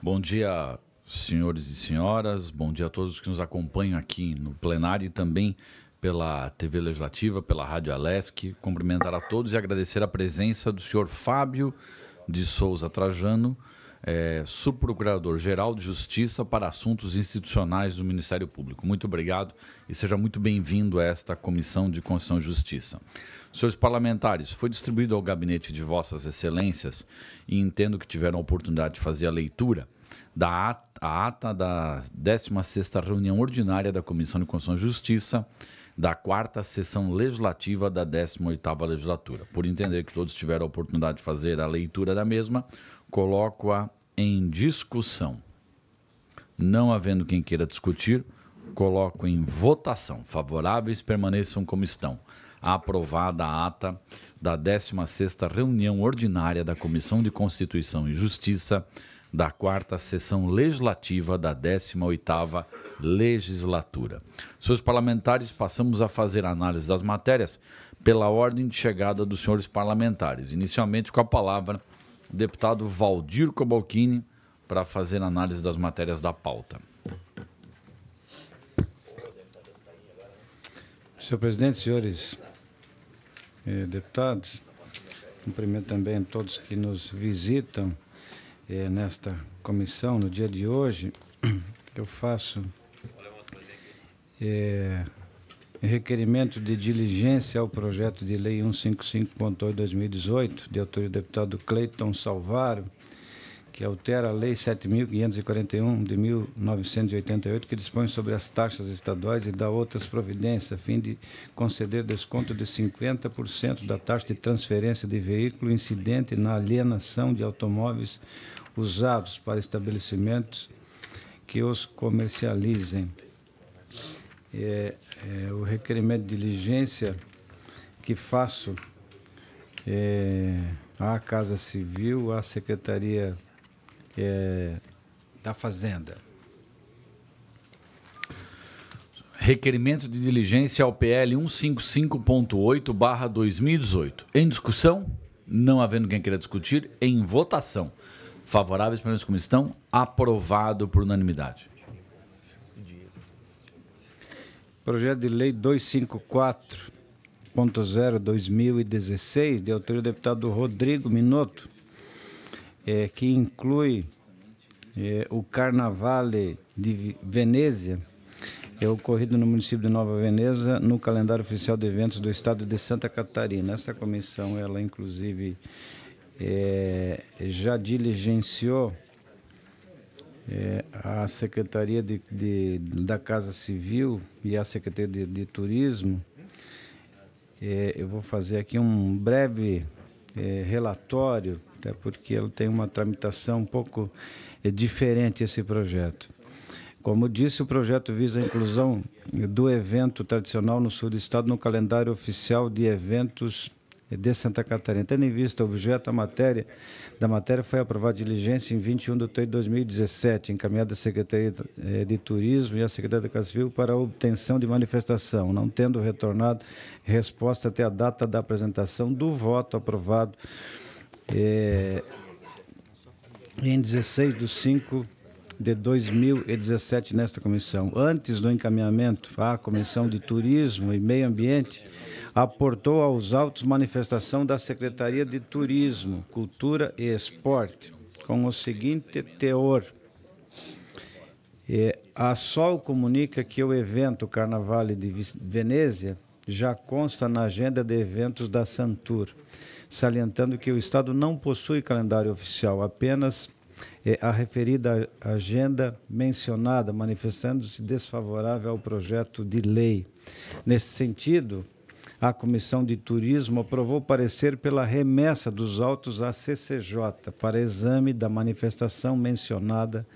Bom dia, senhores e senhoras. Bom dia a todos que nos acompanham aqui no plenário e também pela TV Legislativa, pela Rádio Alesc. Cumprimentar a todos e agradecer a presença do senhor Fábio de Souza Trajano, subprocurador-geral de Justiça para Assuntos Institucionais do Ministério Público. Muito obrigado e seja muito bem-vindo a esta Comissão de Constituição e Justiça. Senhores parlamentares, foi distribuído ao gabinete de Vossas Excelências e entendo que tiveram a oportunidade de fazer a leitura da ata da 16ª reunião ordinária da Comissão de Constituição e Justiça da 4ª sessão legislativa da 18ª legislatura. Por entender que todos tiveram a oportunidade de fazer a leitura da mesma, coloco-a em discussão. Não havendo quem queira discutir, coloco em votação. Favoráveis permaneçam como estão. Aprovada a ata da 16ª reunião ordinária da Comissão de Constituição e Justiça da 4ª sessão legislativa da 18ª legislatura. Senhores parlamentares, passamos a fazer a análise das matérias pela ordem de chegada dos senhores parlamentares. Inicialmente com a palavra o deputado Valdir Cobalcini para fazer a análise das matérias da pauta. Senhor presidente, senhores deputados, cumprimento também a todos que nos visitam nesta comissão no dia de hoje. Eu faço requerimento de diligência ao projeto de lei 155.8/2018, de autoria do deputado Cleiton Salvaro, que altera a lei 7.541 de 1988, que dispõe sobre as taxas estaduais e dá outras providências, a fim de conceder desconto de 50% da taxa de transferência de veículo incidente na alienação de automóveis usados para estabelecimentos que os comercializem. O requerimento de diligência que faço à Casa Civil, à Secretaria da Fazenda. Requerimento de diligência ao PL 155.8/2018. Em discussão? Não havendo quem queira discutir, em votação. Favoráveis, pelo menos como estão, aprovado por unanimidade. Projeto de lei 254.0/2016, de autoria do deputado Rodrigo Minotto, que inclui o Carnavale de Venezia, ocorrido no município de Nova Veneza, no calendário oficial de eventos do estado de Santa Catarina. Essa comissão, ela inclusive já diligenciou a Secretaria da Casa Civil e a Secretaria de Turismo. Eu vou fazer aqui um breve relatório, até porque ele tem uma tramitação um pouco diferente, esse projeto. Como disse, o projeto visa a inclusão do evento tradicional no sul do estado no calendário oficial de eventos de Santa Catarina. Tendo em vista o objeto da matéria foi aprovada diligência em 21 de outubro de 2017, encaminhada à Secretaria de Turismo e à Secretaria da Casa Civil para a obtenção de manifestação, não tendo retornado resposta até a data da apresentação do voto aprovado em 16/5/2017 nesta comissão. Antes do encaminhamento à Comissão de Turismo e Meio Ambiente, aportou aos autos manifestação da Secretaria de Turismo, Cultura e Esporte, com o seguinte teor: a SOL comunica que o evento Carnavale de Venezia já consta na agenda de eventos da Santur, salientando que o Estado não possui calendário oficial, apenas a referida agenda mencionada, manifestando-se desfavorável ao projeto de lei. Nesse sentido, a Comissão de Turismo aprovou parecer pela remessa dos autos à CCJ para exame da manifestação mencionada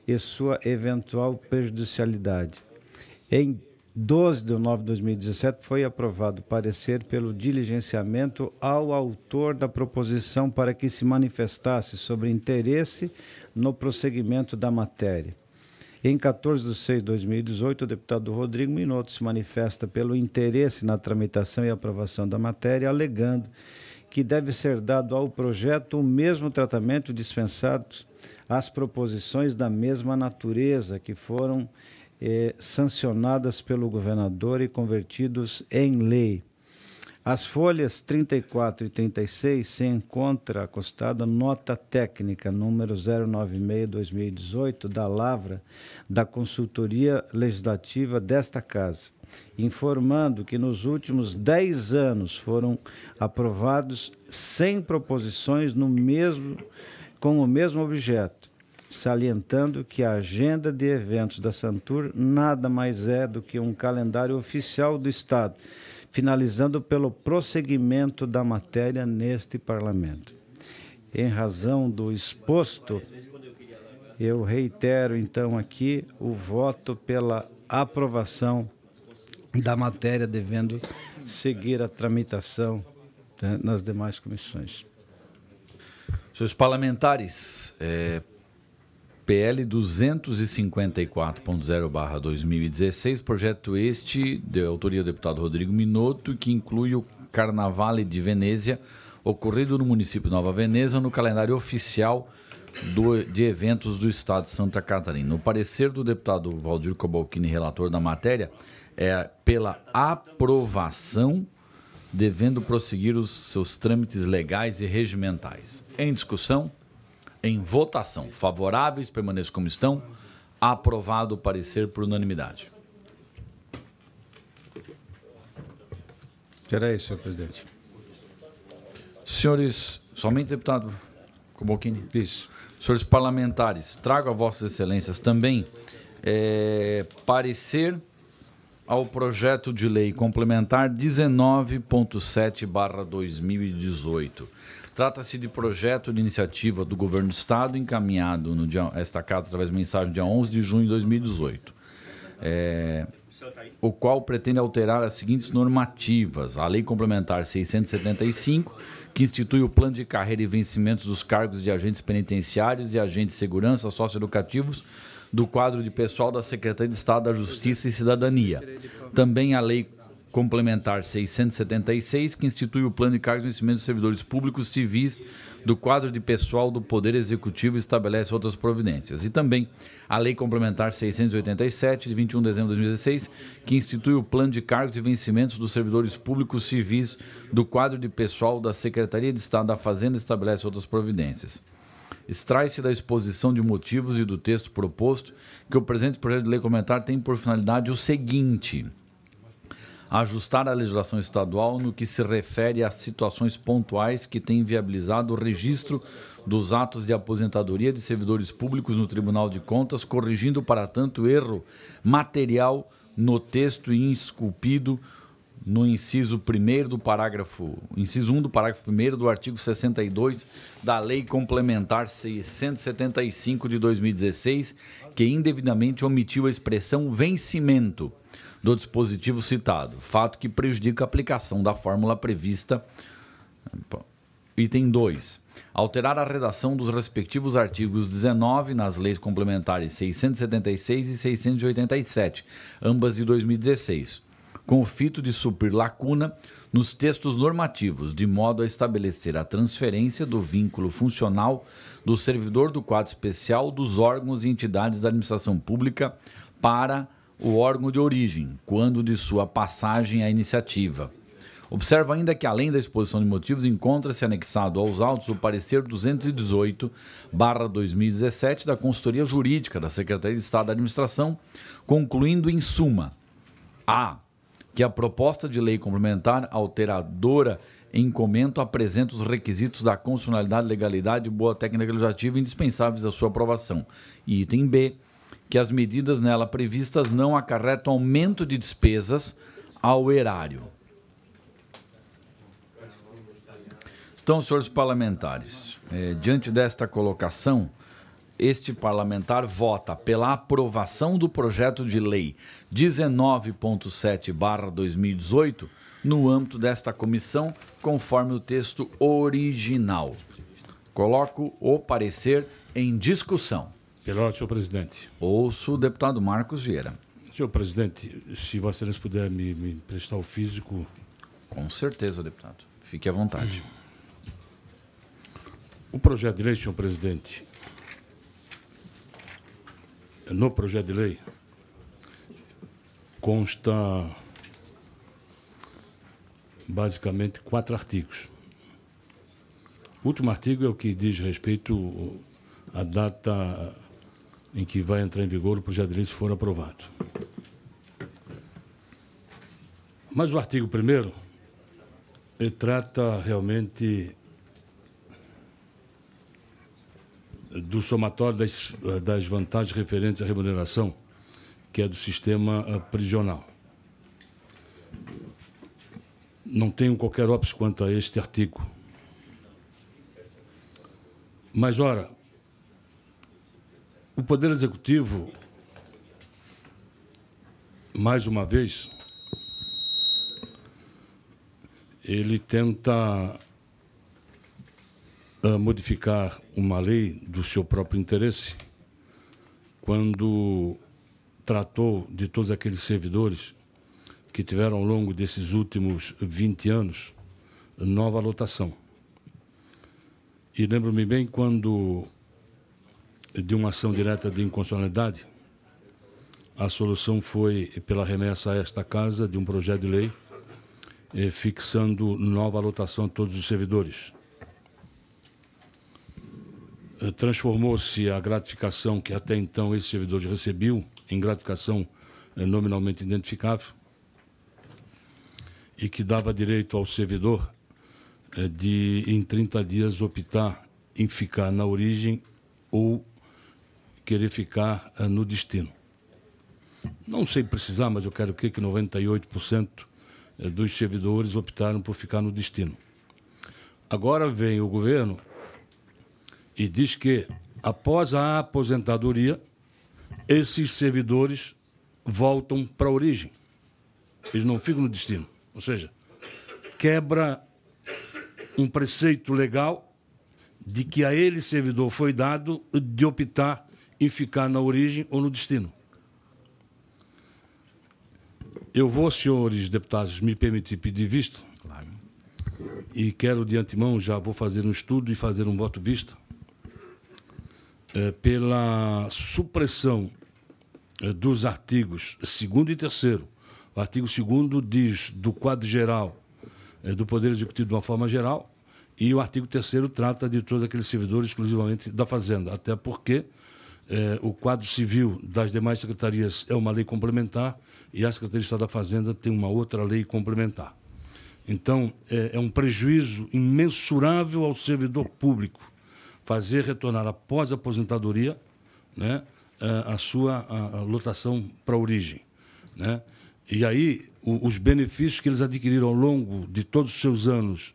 e sua eventual prejudicialidade. Em 12 de nove de 2017, foi aprovado parecer pelo diligenciamento ao autor da proposição para que se manifestasse sobre interesse no prosseguimento da matéria. Em 14 de 6 de 2018, o deputado Rodrigo Minotto se manifesta pelo interesse na tramitação e aprovação da matéria, alegando que deve ser dado ao projeto o mesmo tratamento dispensado às proposições da mesma natureza que foram sancionadas pelo governador e convertidos em lei. As folhas 34 e 36 se encontra acostada nota técnica número 096/2018 da Lavra da Consultoria Legislativa desta Casa, informando que nos últimos 10 anos foram aprovados 100 proposições com o mesmo objeto, salientando que a agenda de eventos da Santur nada mais é do que um calendário oficial do Estado, finalizando pelo prosseguimento da matéria neste Parlamento. Em razão do exposto, eu reitero então aqui o voto pela aprovação da matéria, devendo seguir a tramitação nas demais comissões. Senhores parlamentares, PL 254.0/2016, projeto este de autoria do deputado Rodrigo Minotto, que inclui o Carnavale de Venezia, ocorrido no município de Nova Veneza, no calendário oficial de eventos do Estado de Santa Catarina. No parecer do deputado Valdir Cobalcini, relator da matéria, é pela aprovação, devendo prosseguir os seus trâmites legais e regimentais. Em discussão, em votação. Favoráveis, permaneçam como estão. Aprovado o parecer por unanimidade. Era isso, senhor presidente. Senhores, somente deputado Cobalcini? Isso. Senhores parlamentares, trago a vossas excelências também parecer ao projeto de lei complementar 19.7/2018. Trata-se de projeto de iniciativa do Governo do Estado encaminhado a esta Casa através de mensagem dia 11 de junho de 2018, o qual pretende alterar as seguintes normativas. A Lei Complementar 675, que institui o plano de carreira e vencimentos dos cargos de agentes penitenciários e agentes de segurança socioeducativos do quadro de pessoal da Secretaria de Estado da Justiça e Cidadania. Também a Lei Complementar 676, que institui o plano de cargos e vencimentos dos servidores públicos civis do quadro de pessoal do Poder Executivo e estabelece outras providências. E também a Lei Complementar 687, de 21 de dezembro de 2016, que institui o plano de cargos e vencimentos dos servidores públicos civis do quadro de pessoal da Secretaria de Estado da Fazenda e estabelece outras providências. Extrai-se da exposição de motivos e do texto proposto que o presente projeto de lei complementar tem por finalidade o seguinte: ajustar a legislação estadual no que se refere a situações pontuais que têm viabilizado o registro dos atos de aposentadoria de servidores públicos no Tribunal de Contas, corrigindo, para tanto, erro material no texto esculpido no inciso 1 do parágrafo 1 do artigo 62 da Lei Complementar 675 de 2016, que indevidamente omitiu a expressão vencimento do dispositivo citado, fato que prejudica a aplicação da fórmula prevista. Item 2. Alterar a redação dos respectivos artigos 19 nas leis complementares 676 e 687, ambas de 2016, com o fito de suprir lacuna nos textos normativos, de modo a estabelecer a transferência do vínculo funcional do servidor do quadro especial dos órgãos e entidades da administração pública para o órgão de origem, quando de sua passagem à iniciativa. Observa ainda que, além da exposição de motivos, encontra-se anexado aos autos o parecer 218/2017 da Consultoria Jurídica da Secretaria de Estado da Administração, concluindo em suma: a. que a proposta de lei complementar alteradora em comento apresenta os requisitos da constitucionalidade, legalidade e boa técnica legislativa indispensáveis à sua aprovação. E item B, que as medidas nela previstas não acarretam aumento de despesas ao erário. Então, senhores parlamentares, diante desta colocação, este parlamentar vota pela aprovação do projeto de lei 19.7/2018 no âmbito desta comissão, conforme o texto original. Coloco o parecer em discussão. Pela ordem, senhor presidente. Ouço o deputado Marcos Vieira. Senhor presidente, se Vossa Excelência puder me emprestar o físico. Com certeza, deputado. Fique à vontade. O projeto de lei, senhor presidente, no projeto de lei consta basicamente 4 artigos. O último artigo é o que diz respeito à data em que vai entrar em vigor o projeto de lei se for aprovado. Mas o artigo 1º, ele trata realmente do somatório das vantagens referentes à remuneração, que é do sistema prisional. Não tenho qualquer óbice quanto a este artigo. Mas, ora, o Poder Executivo, mais uma vez, ele tenta modificar uma lei do seu próprio interesse quando tratou de todos aqueles servidores que tiveram ao longo desses últimos 20 anos nova lotação. E lembro-me bem quando, de uma ação direta de inconstitucionalidade, a solução foi pela remessa a esta Casa de um projeto de lei fixando nova lotação a todos os servidores. Transformou-se a gratificação que até então esses servidores recebiam em gratificação nominalmente identificável e que dava direito ao servidor de, em 30 dias, optar em ficar na origem ou querer ficar no destino. Não sei precisar, mas eu quero que 98% dos servidores optaram por ficar no destino. Agora vem o governo e diz que, após a aposentadoria, esses servidores voltam para a origem. Eles não ficam no destino. Ou seja, quebra um preceito legal de que a ele, servidor, foi dado de optar em ficar na origem ou no destino. Eu vou, senhores deputados, me permitir pedir vista. Claro. E quero, de antemão, já vou fazer um estudo e fazer um voto vista pela supressão dos artigos 2º e 3º. O artigo 2º diz do quadro geral do Poder Executivo de uma forma geral e o artigo 3º trata de todos aqueles servidores exclusivamente da Fazenda, até porque o quadro civil das demais secretarias é uma lei complementar e a Secretaria de Estado da Fazenda tem uma outra lei complementar. Então, é um prejuízo imensurável ao servidor público fazer retornar após a aposentadoria, né, a sua lotação para a origem, né? E aí, os benefícios que eles adquiriram ao longo de todos os seus anos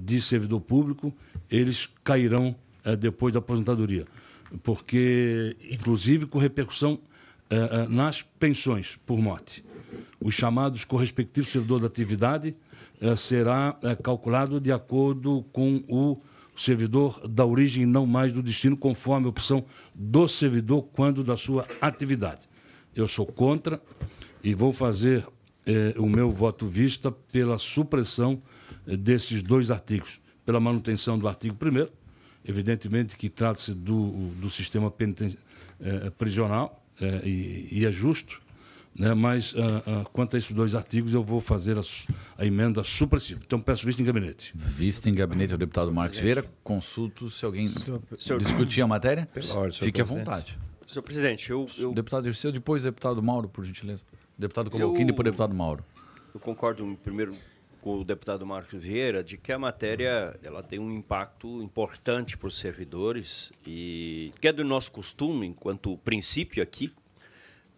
de servidor público, eles cairão depois da aposentadoria. Porque, inclusive, com repercussão nas pensões por morte. Os chamados correspectivos servidor da atividade será calculado de acordo com o servidor da origem e não mais do destino, conforme a opção do servidor quando da sua atividade. Eu sou contra e vou fazer o meu voto vista pela supressão desses 2 artigos, pela manutenção do artigo 1º, evidentemente que trata-se do sistema prisional e é justo, né? Mas quanto a esses 2 artigos eu vou fazer a emenda supressiva. Então peço vista em gabinete. Vista em gabinete ao deputado Marcos Vieira. Consulto se alguém discutir a matéria. Fique à vontade. Senhor presidente, Deputado Dirceu, depois deputado Mauro, por gentileza. Deputado Coloquini, depois deputado Mauro. Eu concordo primeiro com o deputado Marcos Vieira de que a matéria ela tem um impacto importante para os servidores e que é do nosso costume, enquanto princípio aqui,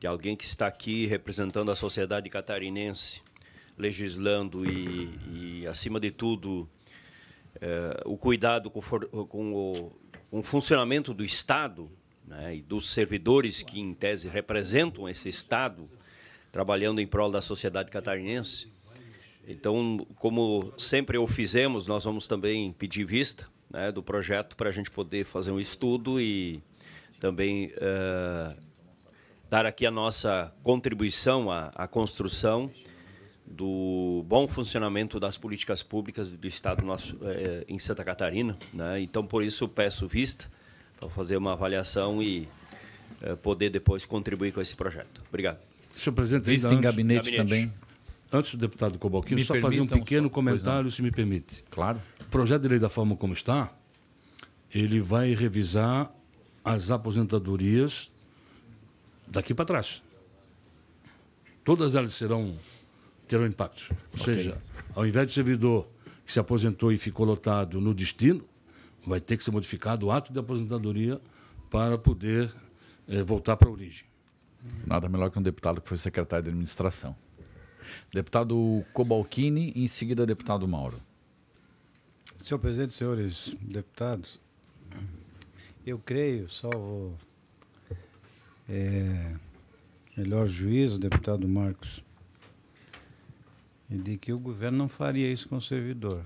de alguém que está aqui representando a sociedade catarinense, legislando e acima de tudo, o cuidado com o funcionamento do Estado, né, e dos servidores que, em tese, representam esse Estado, trabalhando em prol da sociedade catarinense. Então, como sempre o fizemos, nós vamos também pedir vista, né, do projeto para a gente poder fazer um estudo e também dar aqui a nossa contribuição à construção do bom funcionamento das políticas públicas do Estado nosso em Santa Catarina, né? Então, por isso, eu peço vista para fazer uma avaliação e poder depois contribuir com esse projeto. Obrigado. Senhor presidente, Vista em gabinete também. Antes do deputado Cobalcini, só fazer um permitam pequeno só- comentário, se me permite. Claro. O projeto de lei, da forma como está, ele vai revisar as aposentadorias daqui para trás. Todas elas terão impactos. Ou seja, ao invés de servidor que se aposentou e ficou lotado no destino, vai ter que ser modificado o ato de aposentadoria para poder voltar para a origem. Nada melhor que um deputado que foi secretário de administração. Deputado Cobalcini e em seguida deputado Mauro. Senhor presidente, senhores deputados, eu creio, salvo melhor juízo, deputado Marcos, de que o governo não faria isso com o servidor.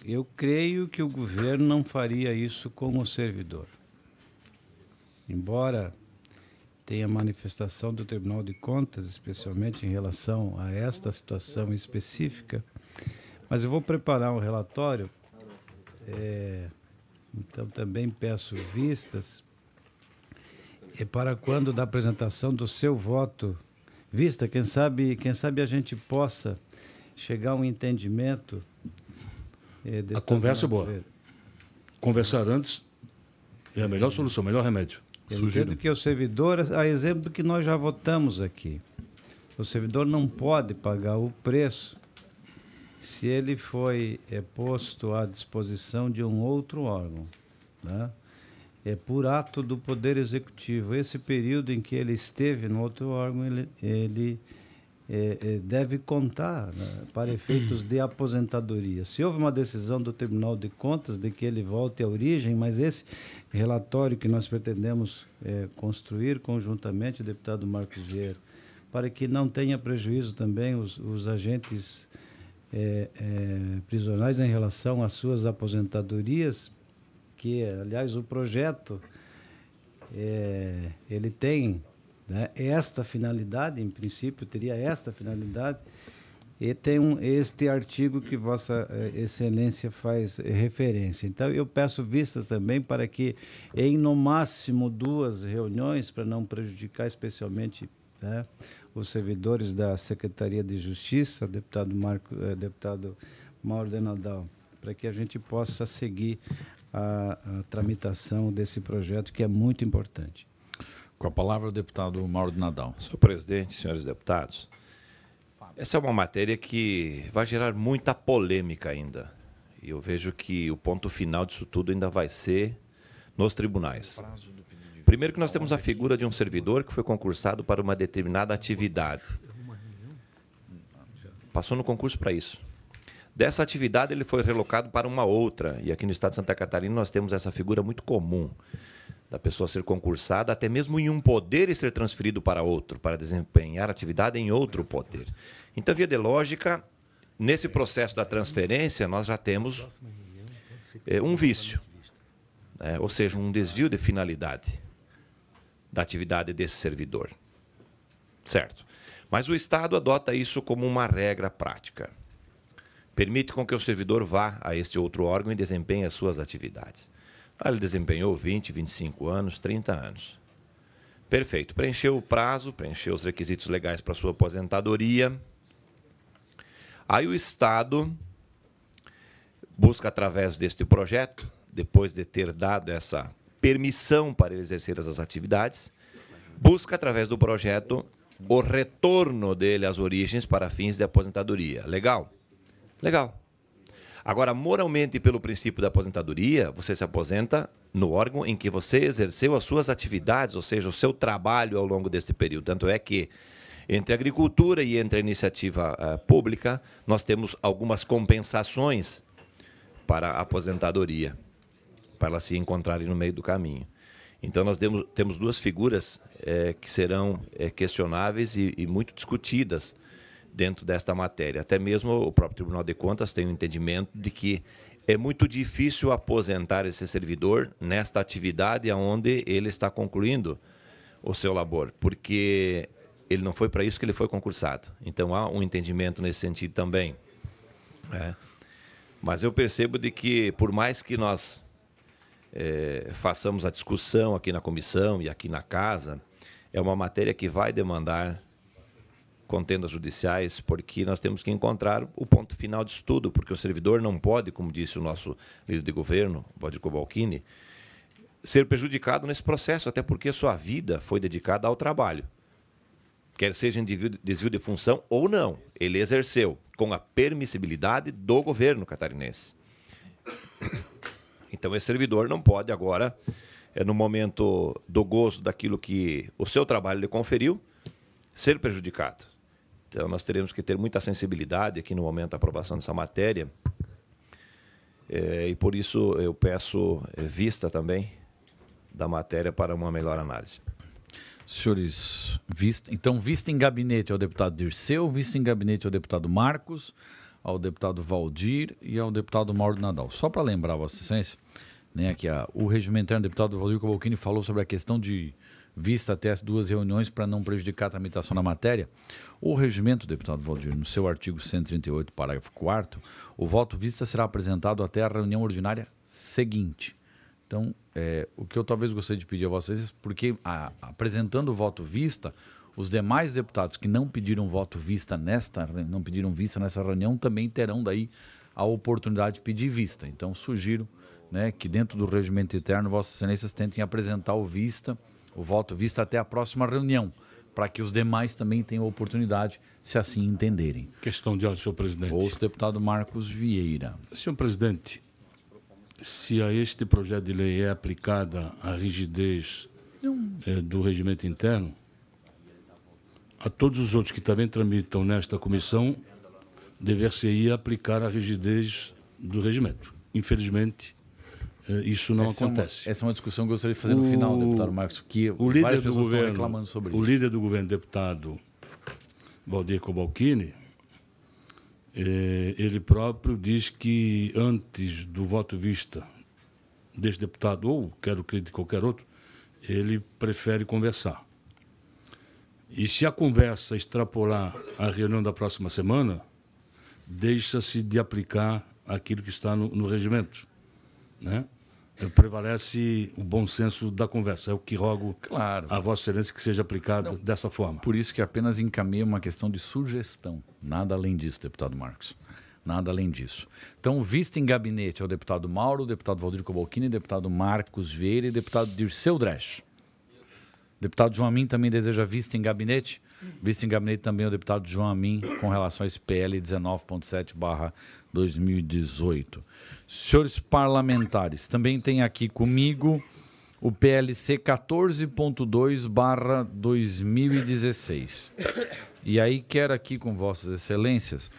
Eu creio que o governo não faria isso com o servidor. Embora tenha manifestação do Tribunal de Contas, especialmente em relação a esta situação específica, mas eu vou preparar um relatório, então também peço vistas, para quando da apresentação do seu voto, vista, quem sabe a gente possa chegar a um entendimento. A conversa é boa. Conversar antes é a melhor solução, o melhor remédio. Eu entendo que o servidor, a exemplo do que nós já votamos aqui, o servidor não pode pagar o preço se ele foi posto à disposição de um outro órgão, né? Por ato do Poder Executivo. Esse período em que ele esteve no outro órgão, ele deve contar, né, para efeitos de aposentadoria. Se houve uma decisão do Tribunal de Contas de que ele volte à origem, mas esse relatório que nós pretendemos construir conjuntamente, deputado Marcos Vieira, para que não tenha prejuízo também os agentes prisionais em relação às suas aposentadorias, que, aliás, o projeto ele tem, né, esta finalidade, em princípio teria esta finalidade, e tem este artigo que Vossa Excelência faz referência. Então, eu peço vistas também para que, em no máximo 2 reuniões, para não prejudicar especialmente, né, os servidores da Secretaria de Justiça, deputado Mauro de Nadal, para que a gente possa seguir a tramitação desse projeto, que é muito importante. Com a palavra, o deputado Mauro de Nadal. Senhor presidente, senhores deputados, essa é uma matéria que vai gerar muita polêmica ainda. E eu vejo que o ponto final disso tudo ainda vai ser nos tribunais. Primeiro que nós temos a figura de um servidor que foi concursado para uma determinada atividade. Passou no concurso para isso. Dessa atividade ele foi relocado para uma outra. E aqui no estado de Santa Catarina nós temos essa figura muito comum, da pessoa ser concursada até mesmo em um poder e ser transferido para outro, para desempenhar atividade em outro poder. Então, via de lógica, nesse processo da transferência, nós já temos um vício, né? Ou seja, um desvio de finalidade da atividade desse servidor. Certo. Mas o Estado adota isso como uma regra prática. Permite com que o servidor vá a este outro órgão e desempenhe as suas atividades. Ele desempenhou 20, 25 anos, 30 anos. Perfeito. Preencheu o prazo, preencheu os requisitos legais para a sua aposentadoria. Aí o Estado busca, através deste projeto, depois de ter dado essa permissão para ele exercer essas atividades, busca, através do projeto, o retorno dele às origens para fins de aposentadoria. Legal? Legal. Agora, moralmente, pelo princípio da aposentadoria, você se aposenta no órgão em que você exerceu as suas atividades, ou seja, o seu trabalho ao longo deste período. Tanto é que, entre a agricultura e entre a iniciativa pública, nós temos algumas compensações para a aposentadoria, para elas se encontrarem no meio do caminho. Então, nós temos 2 figuras que serão questionáveis e muito discutidas dentro desta matéria. Até mesmo o próprio Tribunal de Contas tem um entendimento de que é muito difícil aposentar esse servidor nesta atividade onde ele está concluindo o seu labor, porque Ele não foi para isso que ele foi concursado. Então, há um entendimento nesse sentido também. Mas eu percebo de que, por mais que nós façamos a discussão aqui na comissão e aqui na casa, é uma matéria que vai demandar contendas judiciais, porque nós temos que encontrar o ponto final disso tudo, porque o servidor não pode, como disse o nosso líder de governo, Valdir Cobalcini, ser prejudicado nesse processo, até porque sua vida foi dedicada ao trabalho. Quer seja em desvio de função ou não, ele exerceu com a permissibilidade do governo catarinense. Então, esse servidor não pode agora, no momento do gozo daquilo que o seu trabalho lhe conferiu, ser prejudicado. Então, nós teremos que ter muita sensibilidade aqui no momento da aprovação dessa matéria. E por isso eu peço vista também da matéria para uma melhor análise. Senhores, vista em gabinete ao deputado Dirceu, vista em gabinete ao deputado Marcos, ao deputado Valdir e ao deputado Mauro Nadal. Só para lembrar, Vossa Excelência, né, que o regimento interno do deputado Valdir Cobalcini falou sobre a questão de vista até as 2 reuniões para não prejudicar a tramitação da matéria. O regimento, deputado Valdir, no seu artigo 138, parágrafo 4º, o voto vista será apresentado até a reunião ordinária seguinte. Então, o que eu talvez gostaria de pedir a vocês, porque apresentando o voto vista, os demais deputados que não pediram voto vista nessa reunião também terão daí a oportunidade de pedir vista. Então, sugiro, né, que dentro do regimento interno, Vossas Excelências tentem apresentar o voto vista até a próxima reunião, para que os demais também tenham a oportunidade, se assim entenderem. Questão de ordem, senhor presidente. Ouço o deputado Marcos Vieira. Senhor presidente, se a este projeto de lei é aplicada a rigidez do regimento interno, a todos os outros que também tramitam nesta comissão, dever-se-ia aplicar a rigidez do regimento. Infelizmente, isso não acontece. Essa é uma discussão que eu gostaria de fazer no final, deputado Marcos, que várias pessoas estão reclamando sobre isso. O líder do governo, deputado Valdir Cobalcini, ele próprio diz que antes do voto vista deste deputado, ou quero crer de qualquer outro, ele prefere conversar. E se a conversa extrapolar a reunião da próxima semana, deixa-se de aplicar aquilo que está no regimento, né? Prevalece o bom senso da conversa. É o que rogo a Vossa Excelência que seja aplicado dessa forma. Por isso que apenas encaminhei uma questão de sugestão. Nada além disso, deputado Marcos. Nada além disso. Então, vista em gabinete ao deputado Mauro, deputado Valdir Cobalcini, deputado Marcos Vieira e deputado Dirceu Dresch. Deputado João Amin também deseja vista em gabinete? Vista em gabinete também o deputado João Amin com relação a esse PL 19.7/2018. Senhores parlamentares, também tem aqui comigo o PLC 14.2/2016. E aí quero aqui com Vossas Excelências,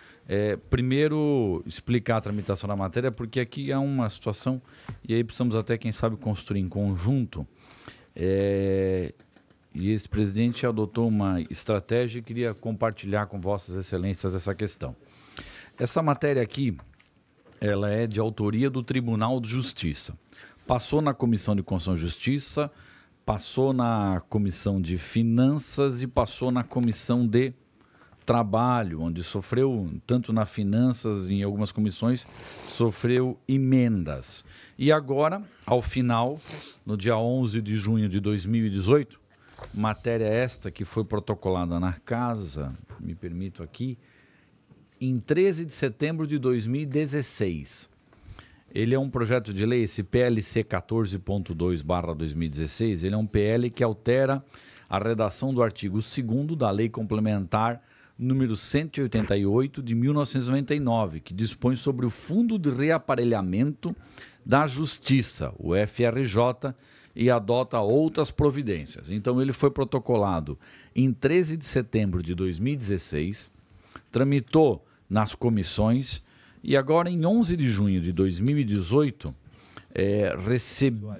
primeiro explicar a tramitação da matéria, porque aqui há uma situação, e aí precisamos até, quem sabe, construir em conjunto. E esse presidente adotou uma estratégia e queria compartilhar com Vossas Excelências essa questão. Essa matéria aqui, ela é de autoria do Tribunal de Justiça. Passou na Comissão de Constituição e Justiça, passou na Comissão de Finanças e passou na Comissão de Trabalho, onde sofreu, tanto na Finanças, em algumas comissões, sofreu emendas. E agora, ao final, no dia 11 de junho de 2018, matéria esta que foi protocolada na Casa, me permito aqui, em 13 de setembro de 2016. Ele é um projeto de lei, esse PLC 14.2/2016, ele é um PL que altera a redação do artigo 2º da Lei Complementar número 188 de 1999, que dispõe sobre o Fundo de Reaparelhamento da Justiça, o FRJ, e adota outras providências. Então, ele foi protocolado em 13 de setembro de 2016, tramitou nas comissões e agora, em 11 de junho de 2018,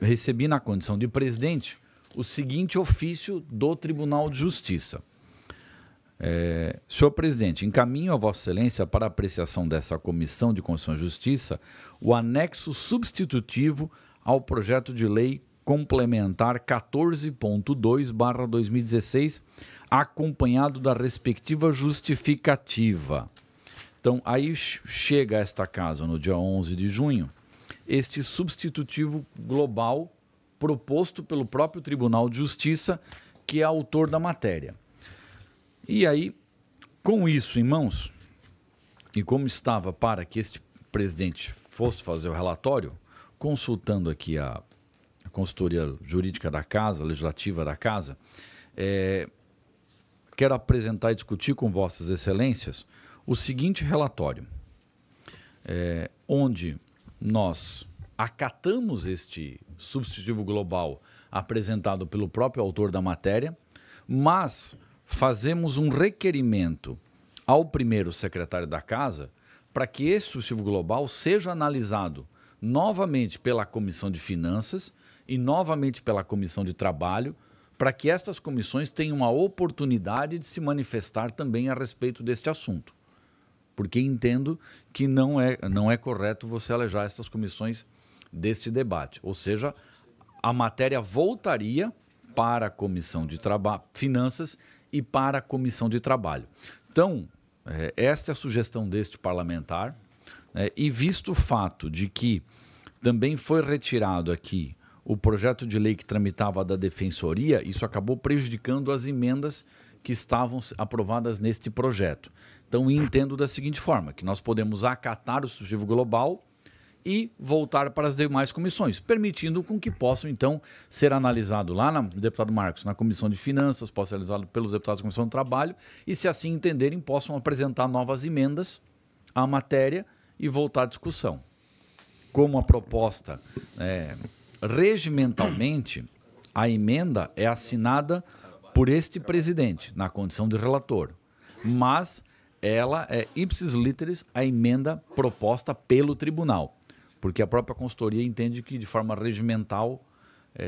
recebi na condição de presidente o seguinte ofício do Tribunal de Justiça. Senhor presidente, encaminho a Vossa Excelência para apreciação dessa Comissão de Constituição e Justiça o anexo substitutivo ao projeto de lei complementar 14.2/2016, acompanhado da respectiva justificativa. Então, aí chega a esta casa, no dia 11 de junho, este substitutivo global proposto pelo próprio Tribunal de Justiça, que é autor da matéria. E aí, com isso em mãos, e como estava para que este presidente fosse fazer o relatório, consultando aqui a consultoria jurídica da Casa, legislativa da Casa, quero apresentar e discutir com Vossas Excelências o seguinte relatório, onde nós acatamos este substitutivo global apresentado pelo próprio autor da matéria, mas fazemos um requerimento ao primeiro secretário da Casa para que esse substitutivo global seja analisado novamente pela Comissão de Finanças e novamente pela Comissão de Trabalho, para que estas comissões tenham a oportunidade de se manifestar também a respeito deste assunto. Porque entendo que não é correto você alejar essas comissões deste debate. Ou seja, a matéria voltaria para a Comissão de Finanças e para a Comissão de Trabalho. Então, esta é a sugestão deste parlamentar, e visto o fato de que também foi retirado aqui o projeto de lei que tramitava da Defensoria, isso acabou prejudicando as emendas que estavam aprovadas neste projeto. Então, entendo da seguinte forma, que nós podemos acatar o substitutivo global e voltar para as demais comissões, permitindo com que possam, então, ser analisado lá, deputado Marcos, na Comissão de Finanças, possa ser analisado pelos deputados da Comissão do Trabalho, e, se assim entenderem, possam apresentar novas emendas à matéria e voltar à discussão. Como a proposta, regimentalmente, a emenda é assinada por este presidente, na condição de relator, mas ela é ipsis literis a emenda proposta pelo tribunal, porque a própria consultoria entende que, de forma regimental,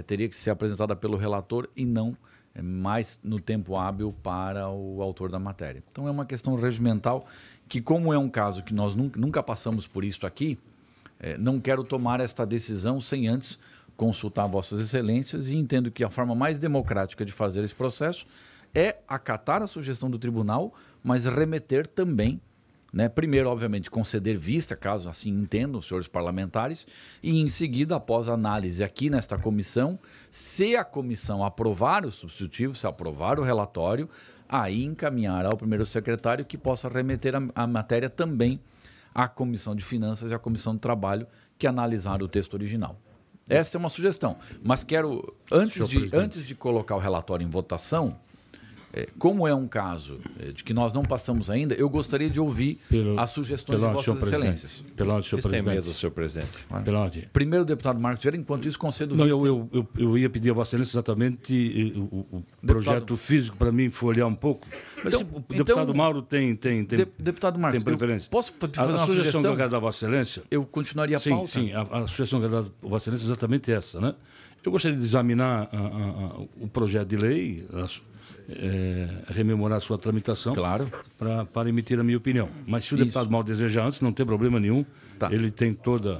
teria que ser apresentada pelo relator e não mais no tempo hábil para o autor da matéria. Então, é uma questão regimental que, como é um caso que nós nunca passamos por isso aqui, não quero tomar esta decisão sem antes consultar Vossas Excelências, e entendo que a forma mais democrática de fazer esse processo é acatar a sugestão do tribunal, mas remeter também, primeiro, obviamente, conceder vista, caso assim entendam os senhores parlamentares, e em seguida, após a análise aqui nesta comissão, se a comissão aprovar o substitutivo, se aprovar o relatório, aí encaminhar ao primeiro secretário que possa remeter a matéria também à Comissão de Finanças e à Comissão de Trabalho, que analisaram o texto original. Essa é uma sugestão, mas quero, antes de colocar o relatório em votação, como é um caso de que nós não passamos ainda, eu gostaria de ouvir as sugestões de Vossas Excelências. Tem mesmo, senhor presidente. Primeiro, o deputado Marcos Vieira, enquanto isso, concedo vista. Eu ia pedir a Vossa Excelência exatamente o projeto físico para mim folhear um pouco. Mas o deputado Mauro tem deputado Marcos, tem preferência. Posso fazer uma sugestão que eu quero dar a Vossa Excelência? Eu continuaria a pauta. Sim, a sugestão que eu quero dar a Vossa Excelência é exatamente essa, né? Eu gostaria de examinar o projeto de lei, rememorar a sua tramitação, claro, para emitir a minha opinião. Mas se o deputado Mauro desejar antes, não tem problema nenhum. Tá. Ele tem toda...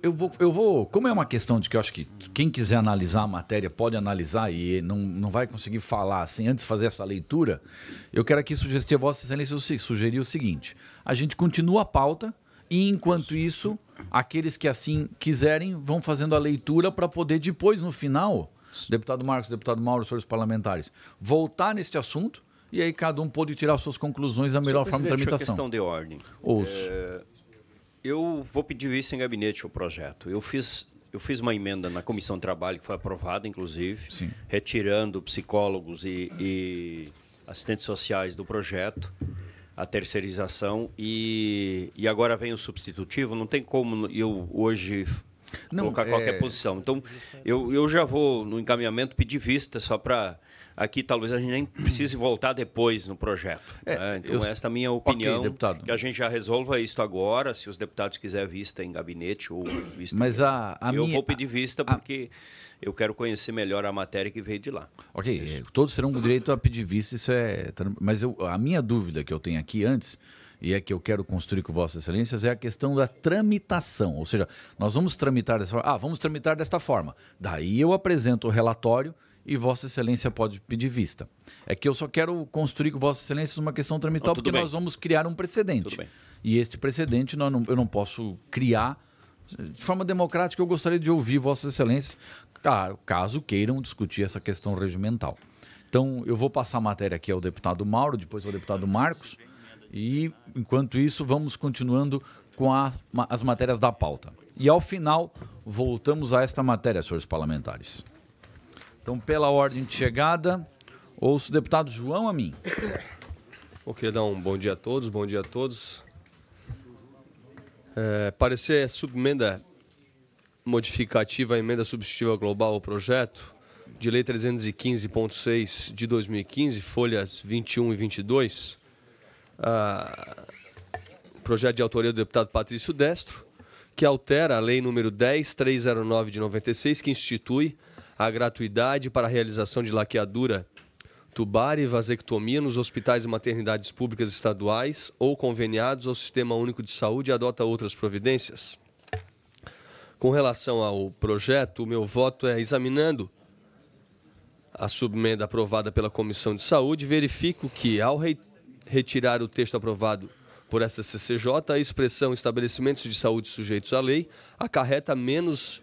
Eu vou... Como é uma questão de que eu acho que quem quiser analisar a matéria pode analisar e não vai conseguir falar assim, antes de fazer essa leitura, eu quero aqui sugerir a Vossa Excelência sugerir o seguinte: a gente continua a pauta e, enquanto isso, aqueles que assim quiserem vão fazendo a leitura para poder depois, no final... Deputado Marcos, deputado Mauro, senhores parlamentares, voltar neste assunto e aí cada um pode tirar suas conclusões da melhor forma de tramitação. É questão de ordem. Eu vou pedir vista em gabinete o projeto. Eu fiz uma emenda na Comissão de Trabalho, que foi aprovada, inclusive, sim, retirando psicólogos e assistentes sociais do projeto, a terceirização, e agora vem o substitutivo. Não tem como eu hoje... colocar qualquer posição. Então, eu já vou, no encaminhamento, pedir vista só para... Aqui, talvez a gente nem precise voltar depois no projeto. Então, esta é a minha opinião, deputado, que a gente já resolva isso agora, se os deputados quiserem vista em gabinete ou vista... Mas vou pedir vista porque eu quero conhecer melhor a matéria que veio de lá. Ok, todos terão o direito a pedir vista, isso é... Mas a minha dúvida que eu tenho aqui antes... e é que eu quero construir com Vossas Excelências, é a questão da tramitação. Ou seja, nós vamos tramitar dessa forma. Vamos tramitar desta forma. Daí eu apresento o relatório e Vossa Excelência pode pedir vista. É que eu só quero construir com Vossa Excelência uma questão tramital, porque nós vamos criar um precedente. Tudo bem. E este precedente eu não posso criar de forma democrática. Eu gostaria de ouvir Vossa Excelência, caso queiram discutir essa questão regimental. Então, eu vou passar a matéria aqui ao deputado Mauro, depois ao deputado Marcos, e, enquanto isso, vamos continuando com as matérias da pauta. E, ao final, voltamos a esta matéria, senhores parlamentares. Então, pela ordem de chegada, ouço o deputado João Amin. Eu queria dar um bom dia a todos, parecer subemenda modificativa à emenda substitutiva global ao projeto de lei 315.6 de 2015, folhas 21 e 22, projeto de autoria do deputado Patrício Destro, que altera a lei número 10.309 de 96, que institui a gratuidade para a realização de laqueadura tubária e vasectomia nos hospitais e maternidades públicas estaduais ou conveniados ao Sistema Único de Saúde e adota outras providências. Com relação ao projeto, o meu voto é examinando a subemenda aprovada pela Comissão de Saúde, verifico que, ao retirar o texto aprovado por esta CCJ, a expressão estabelecimentos de saúde sujeitos à lei acarreta menos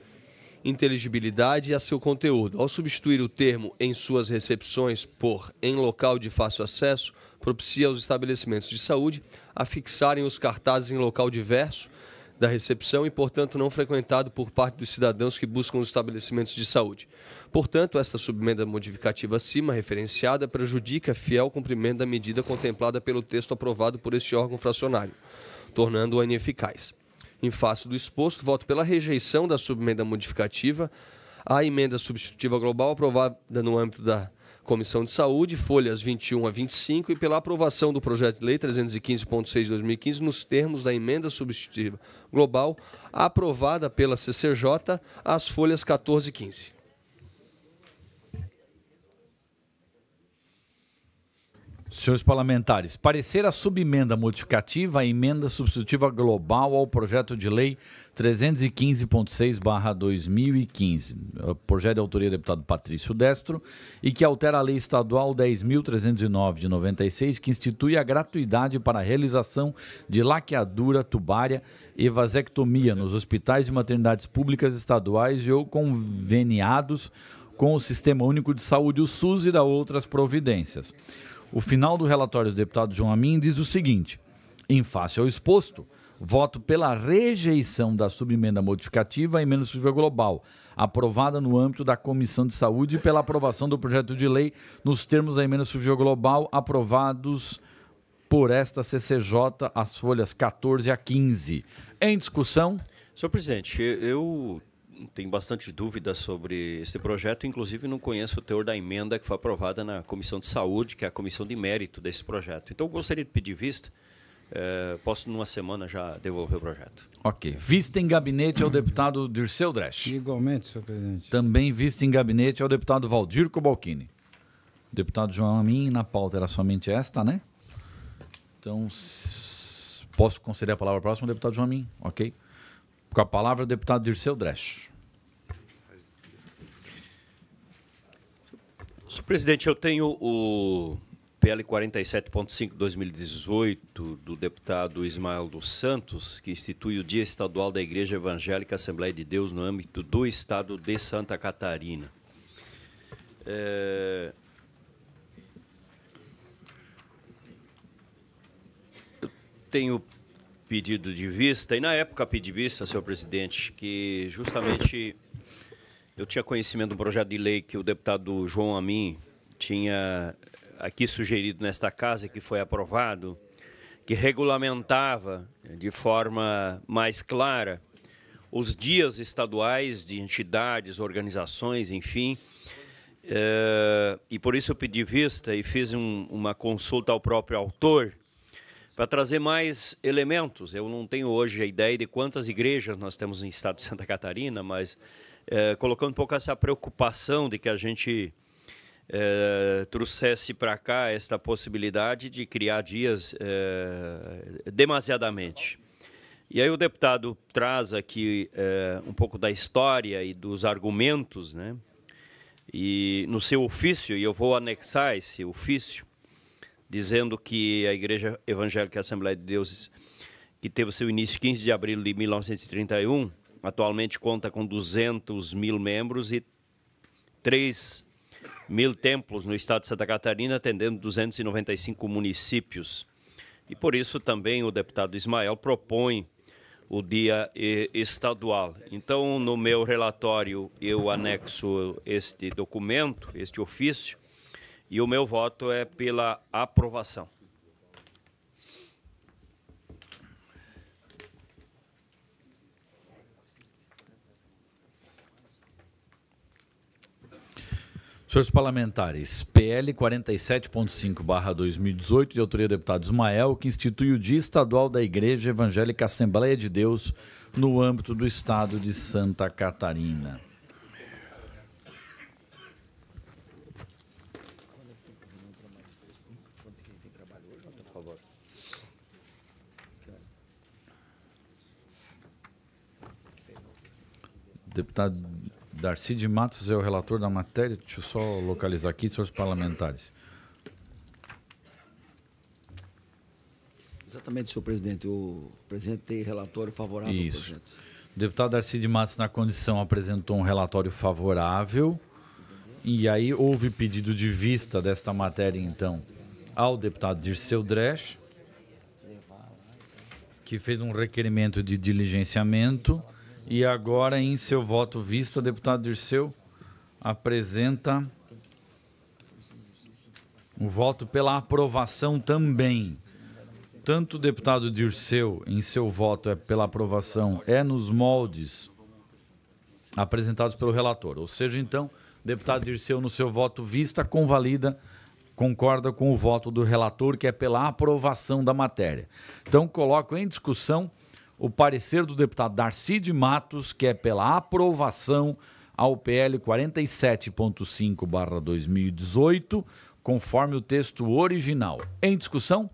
inteligibilidade a seu conteúdo. Ao substituir o termo em suas recepções por em local de fácil acesso, propicia aos estabelecimentos de saúde a fixarem os cartazes em local diverso da recepção e, portanto, não frequentado por parte dos cidadãos que buscam os estabelecimentos de saúde. Portanto, esta subemenda modificativa acima referenciada prejudica fiel cumprimento da medida contemplada pelo texto aprovado por este órgão fracionário, tornando-a ineficaz. Em face do exposto, voto pela rejeição da subemenda modificativa à emenda substitutiva global aprovada no âmbito da Comissão de Saúde, folhas 21 a 25, e pela aprovação do projeto de lei 315.6 de 2015 nos termos da emenda substitutiva global aprovada pela CCJ, às folhas 14 e 15. Senhores parlamentares, parecer a subemenda modificativa à emenda substitutiva global ao projeto de lei 315.6/2015, projeto de autoria do deputado Patrício Destro, e que altera a lei estadual 10.309 de 96, que institui a gratuidade para a realização de laqueadura tubária e vasectomia nos hospitais e maternidades públicas estaduais e ou conveniados com o Sistema Único de Saúde, o SUS, e da outras providências. O final do relatório do deputado João Amin diz o seguinte: em face ao exposto, voto pela rejeição da subemenda modificativa à emenda substitutiva global, aprovada no âmbito da Comissão de Saúde, e pela aprovação do projeto de lei nos termos da emenda substitutiva global aprovados por esta CCJ, as folhas 14 a 15. Em discussão. Senhor presidente, eu tenho bastante dúvida sobre esse projeto, inclusive não conheço o teor da emenda que foi aprovada na Comissão de Saúde, que é a comissão de mérito desse projeto. Então, eu gostaria de pedir vista. Posso, numa semana, já devolver o projeto. Ok. Vista em gabinete ao deputado Dirceu Dresch. Igualmente, senhor presidente. Também vista em gabinete ao deputado Valdir Cobalcini. Deputado João Amin, na pauta era somente esta, né? Então, posso conceder a palavra ao próximo deputado João Amin, ok? Com a palavra, o deputado Dirceu Dresch. Senhor presidente, eu tenho o PL 47.5/2018 do deputado Ismael dos Santos, que institui o Dia Estadual da Igreja Evangélica Assembleia de Deus no âmbito do estado de Santa Catarina. Eu tenho pedido de vista, e na época pedi vista, senhor presidente, que justamente eu tinha conhecimento de um projeto de lei que o deputado João Amin tinha aqui sugerido nesta casa, que foi aprovado, que regulamentava de forma mais clara os dias estaduais de entidades, organizações, enfim. E por isso eu pedi vista e fiz uma consulta ao próprio autor, para trazer mais elementos. Eu não tenho hoje a ideia de quantas igrejas nós temos no estado de Santa Catarina, mas colocando um pouco essa preocupação de que a gente trouxesse para cá esta possibilidade de criar dias demasiadamente. E aí o deputado traz aqui um pouco da história e dos argumentos, né, E no seu ofício, e eu vou anexar esse ofício, dizendo que a Igreja Evangélica Assembleia de Deus, que teve seu início 15 de abril de 1931, atualmente conta com 200 mil membros e 3 mil templos no estado de Santa Catarina, atendendo 295 municípios. E por isso também o deputado Ismael propõe o dia estadual. Então, no meu relatório, eu anexo este documento, este ofício, e o meu voto é pela aprovação. Senhores parlamentares, PL 47.5/2018, de autoria do deputado Ismael, que institui o Dia Estadual da Igreja Evangélica Assembleia de Deus no âmbito do estado de Santa Catarina. Deputado Darcy de Matos é o relator da matéria. Deixa eu só localizar aqui, senhores parlamentares. Exatamente, senhor presidente. O presidente tem relatório favorável ao projeto. O deputado Darcy de Matos, na condição, apresentou um relatório favorável. E aí houve pedido de vista desta matéria, então, ao deputado Dirceu Dresch, que fez um requerimento de diligenciamento. E agora, em seu voto vista, o deputado Dirceu apresenta o voto pela aprovação também. Tanto o deputado Dirceu, em seu voto pela aprovação, nos moldes apresentados pelo relator. Ou seja, então, o deputado Dirceu, no seu voto vista, concorda com o voto do relator, que é pela aprovação da matéria. Então, coloco em discussão o parecer do deputado Darcy de Matos, que é pela aprovação ao PL 47.5/2018, conforme o texto original. Em discussão?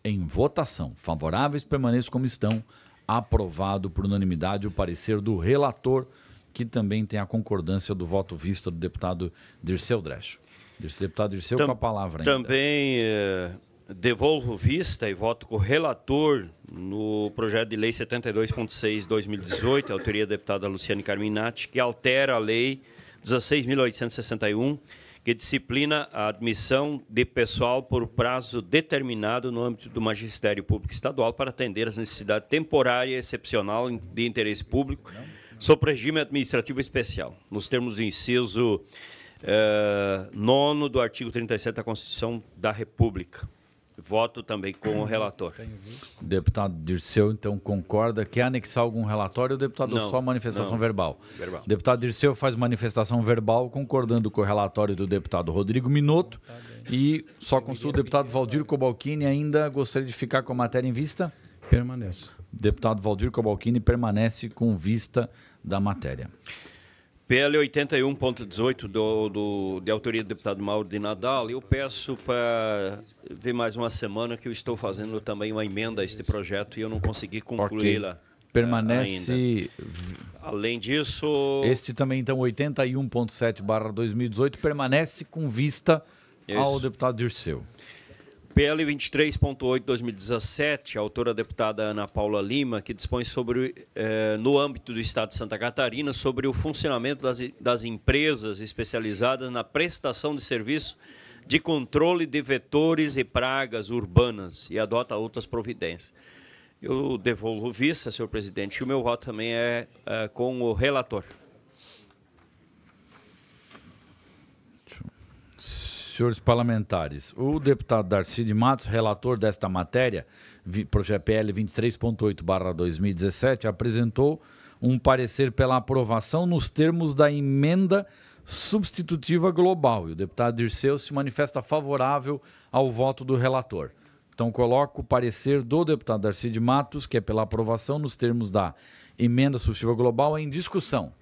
Em votação. Favoráveis permaneçam como estão. Aprovado por unanimidade o parecer do relator, que também tem a concordância do voto vista do deputado Dirceu Dresch. Deputado Dirceu, com a palavra ainda. Também devolvo vista e voto com o relator no projeto de lei 72.6/2018, autoria da deputada Luciane Carminati, que altera a lei 16.861, que disciplina a admissão de pessoal por prazo determinado no âmbito do magistério público estadual para atender às necessidades temporárias e excepcional de interesse público sob regime administrativo especial, nos termos do inciso 9º do artigo 37 da Constituição da República. Voto também com o relator. O deputado Dirceu, então, concorda. Quer anexar algum relatório ou o deputado só manifestação verbal? Verbal. O deputado Dirceu faz manifestação verbal, concordando com o relatório do deputado Rodrigo Minotto. E só consulta o deputado Valdir Cobalcini. Ainda gostaria de ficar com a matéria em vista? Permaneço. O deputado Valdir Cobalcini permanece com vista da matéria. PL 81.18 de autoria do deputado Mauro de Nadal, eu peço para ver mais uma semana que eu estou fazendo também uma emenda a este projeto e eu não consegui concluí-la. Permanece ainda. Além disso... Este também, então, 81.7/2018, permanece com vista ao deputado Dirceu. PL 23.8/2017, a autora a deputada Ana Paula Lima, que dispõe sobre, no âmbito do Estado de Santa Catarina, sobre o funcionamento das empresas especializadas na prestação de serviço de controle de vetores e pragas urbanas e adota outras providências. Eu devolvo vista, senhor presidente, e o meu voto também é com o relator. Senhores parlamentares, o deputado Darcy de Matos, relator desta matéria, projeto PL 23.8/2017, apresentou um parecer pela aprovação nos termos da emenda substitutiva global. E o deputado Dirceu se manifesta favorável ao voto do relator. Então, coloco o parecer do deputado Darcy de Matos, que é pela aprovação nos termos da emenda substitutiva global, em discussão.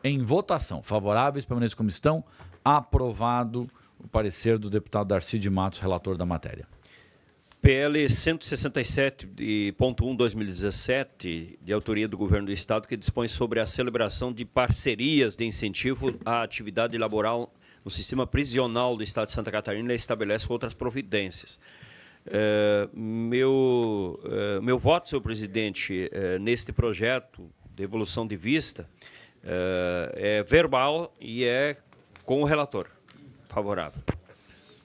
Em votação. Favoráveis, permaneçam como estão. Aprovado o parecer do deputado Darcy de Matos, relator da matéria. PL 167.1/2017, de autoria do Governo do Estado, que dispõe sobre a celebração de parcerias de incentivo à atividade laboral no sistema prisional do Estado de Santa Catarina e estabelece outras providências. Meu voto, senhor presidente, neste projeto de evolução de vista é verbal e é com o relator. Favorável.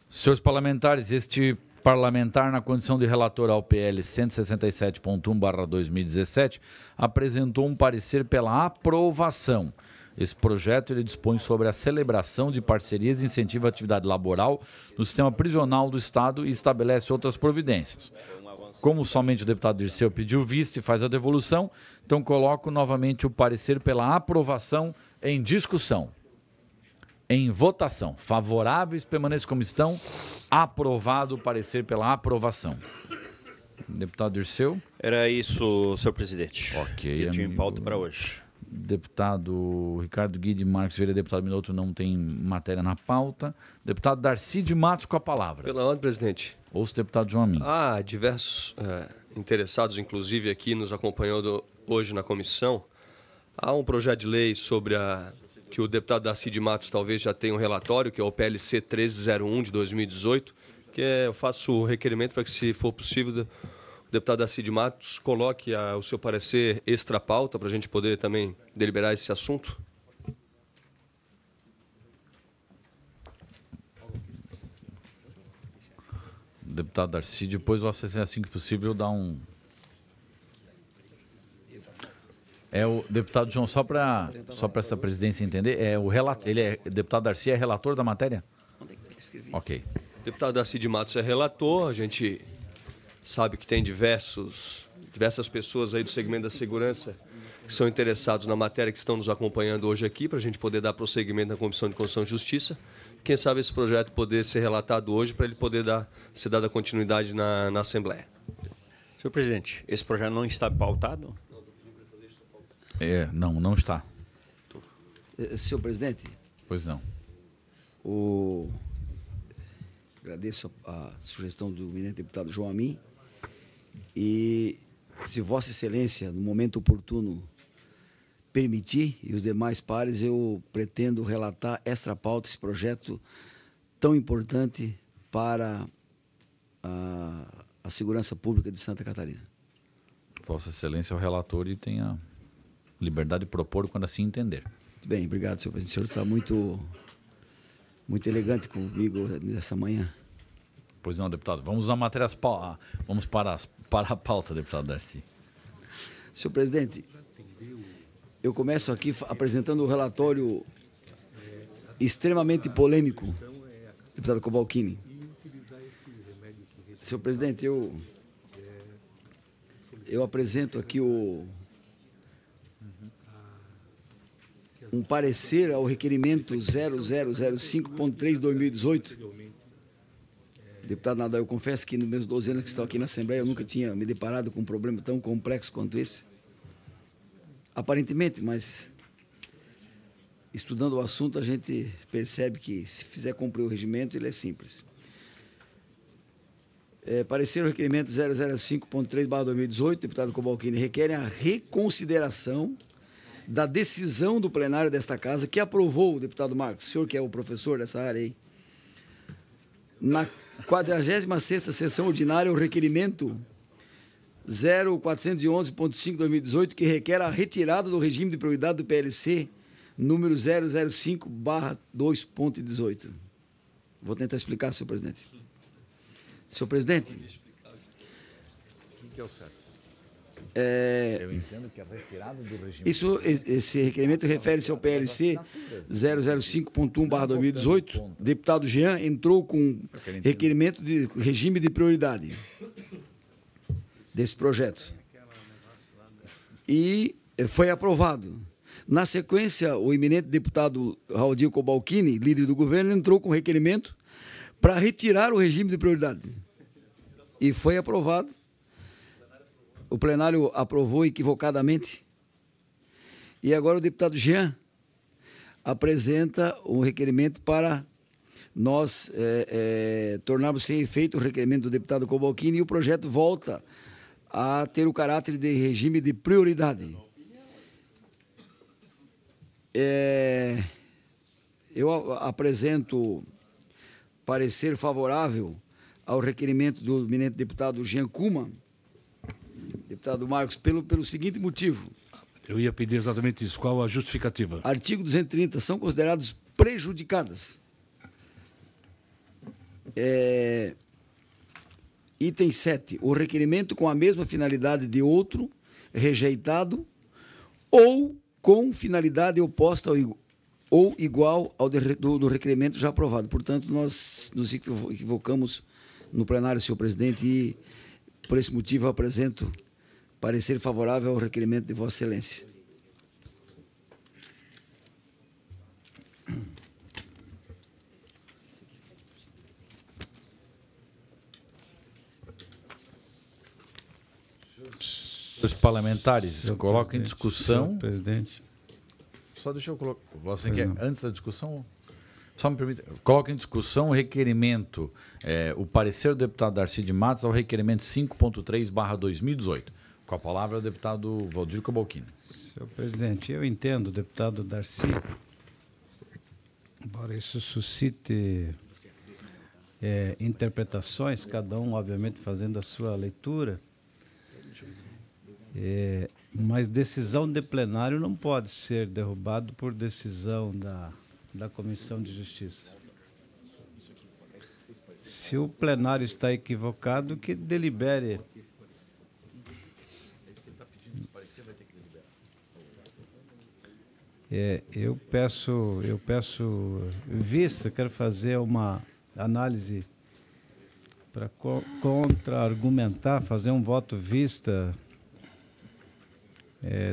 Senhores parlamentares, este parlamentar, na condição de relator ao PL 167.1/2017, apresentou um parecer pela aprovação. Esse projeto ele dispõe sobre a celebração de parcerias de incentivo à atividade laboral no sistema prisional do Estado e estabelece outras providências. Como somente o deputado Dirceu pediu vista e faz a devolução, então coloco novamente o parecer pela aprovação em discussão. Em votação. Favoráveis, permaneçam como estão. Aprovado o parecer pela aprovação. Deputado Dirceu? Era isso, senhor presidente. Ok. Eu tinha em pauta para hoje. Deputado Ricardo Guide Marques Vieira, deputado Minuto, não tem matéria na pauta. Deputado Darcy de Matos com a palavra. Pela ordem, presidente. Ouço o deputado João Amin. Há diversos interessados, inclusive aqui nos acompanhando hoje na comissão. Há um projeto de lei sobre que o deputado Darcy de Matos talvez já tenha um relatório, que é o PLC 1301 de 2018, que eu faço o requerimento para que, se for possível, o deputado Darcy de Matos coloque o seu parecer extra pauta para a gente poder também deliberar esse assunto. Deputado Darcy, depois o ACC, assim que possível, dá um... O deputado João, só para essa presidência entender, deputado Darcy é relator da matéria? Ok. O deputado Darcy de Matos é relator, a gente sabe que tem diversas pessoas aí do segmento da segurança que são interessados na matéria, que estão nos acompanhando hoje aqui, para a gente poder dar prosseguimento na Comissão de Constituição e Justiça. Quem sabe esse projeto poder ser relatado hoje, para ele poder ser dada continuidade na Assembleia. Senhor presidente, esse projeto não está pautado? Não está. Senhor presidente. Pois não. Agradeço a sugestão do eminente deputado João Amin. E, se Vossa Excelência, no momento oportuno, permitir, e os demais pares, eu pretendo relatar extra pauta esse projeto tão importante para a segurança pública de Santa Catarina. Vossa Excelência é o relator e tem a liberdade de propor quando assim entender. Bem, obrigado, senhor presidente. O senhor está muito elegante comigo nessa manhã. Pois não, deputado. Vamos às matérias. Vamos para a pauta, deputado Darcy. Senhor presidente, eu começo aqui apresentando o relatório extremamente polêmico, deputado Cobalcini. Senhor presidente, eu apresento aqui um parecer ao requerimento 0005.3/2018. Deputado Nadal, eu confesso que nos meus 12 anos que estou aqui na Assembleia, eu nunca tinha me deparado com um problema tão complexo quanto esse. Aparentemente, mas estudando o assunto, a gente percebe que, se fizer cumprir o regimento, ele é simples. Parecer o requerimento 005.3/2018, deputado Cobalcini, requerem a reconsideração da decisão do plenário desta casa, que aprovou, o deputado Marcos, o senhor que é o professor dessa área aí, na 46ª sessão ordinária, o requerimento 0411.5/2018, que requer a retirada do regime de prioridade do PLC número 005/2.18. Vou tentar explicar, senhor presidente. Senhor presidente, O que é o certo? Eu entendo que a retirada do regime... Esse requerimento refere-se ao PLC 005.1/2018. Deputado Jean entrou com requerimento de regime de prioridade desse projeto. E foi aprovado. Na sequência, o eminente deputado Raul Cobalcini, líder do governo, entrou com requerimento para retirar o regime de prioridade. E foi aprovado. O plenário aprovou equivocadamente. E agora o deputado Jean apresenta um requerimento para nós tornarmos sem efeito o requerimento do deputado Cobalcini e o projeto volta a ter o caráter de regime de prioridade. Eu apresento parecer favorável ao requerimento do eminente deputado Jean Kuma, deputado Marcos, pelo seguinte motivo. Eu ia pedir exatamente isso. Qual a justificativa? Artigo 230, são considerados prejudicadas. Item 7. O requerimento com a mesma finalidade de outro, rejeitado, ou com finalidade oposta ou igual ao do requerimento já aprovado. Portanto, nós nos equivocamos no plenário, senhor presidente, e por esse motivo eu apresento parecer favorável ao requerimento de Vossa Excelência. Os parlamentares colocam em discussão. Senhor presidente. Só deixa eu colocar. Você quer, antes da discussão, só me permite. Coloca em discussão o requerimento, o parecer do deputado Darcy de Matos ao requerimento 5.3/2018. Com a palavra o deputado Valdir Cobalcini. Senhor presidente, eu entendo, deputado Darcy, embora isso suscite interpretações, cada um, obviamente, fazendo a sua leitura, mas decisão de plenário não pode ser derrubado por decisão da Comissão de Justiça. Se o plenário está equivocado, que delibere. Eu peço vista, quero fazer uma análise para contra-argumentar, fazer um voto vista,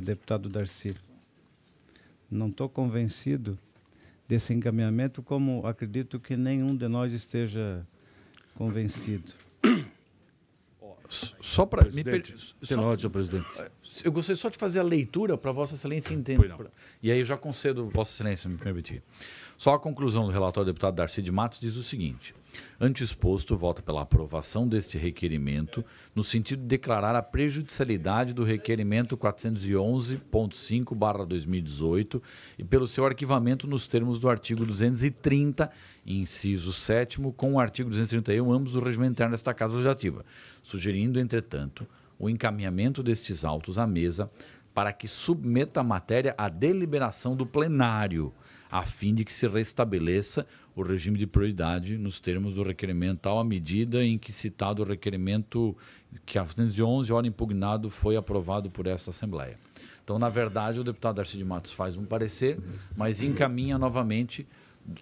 deputado Darcy. Não estou convencido desse encaminhamento, como acredito que nenhum de nós esteja convencido. Só para me senhor presidente. Eu gostaria só de fazer a leitura para Vossa Excelência entender. E aí eu já concedo, Vossa Excelência, me permitir. Só a conclusão do relatório do deputado Darcy de Matos diz o seguinte: ante exposto, vota pela aprovação deste requerimento, no sentido de declarar a prejudicialidade do requerimento 411.5/2018 e pelo seu arquivamento nos termos do artigo 230, inciso 7º, com o artigo 231, ambos do regimento interno desta Casa Legislativa, sugerindo, entretanto, o encaminhamento destes autos à mesa para que submeta a matéria à deliberação do plenário, a fim de que se restabeleça o regime de prioridade nos termos do requerimento, tal à medida em que citado o requerimento que a 411, ora impugnado, foi aprovado por esta Assembleia. Então, na verdade, o deputado Darcy de Matos faz um parecer, mas encaminha novamente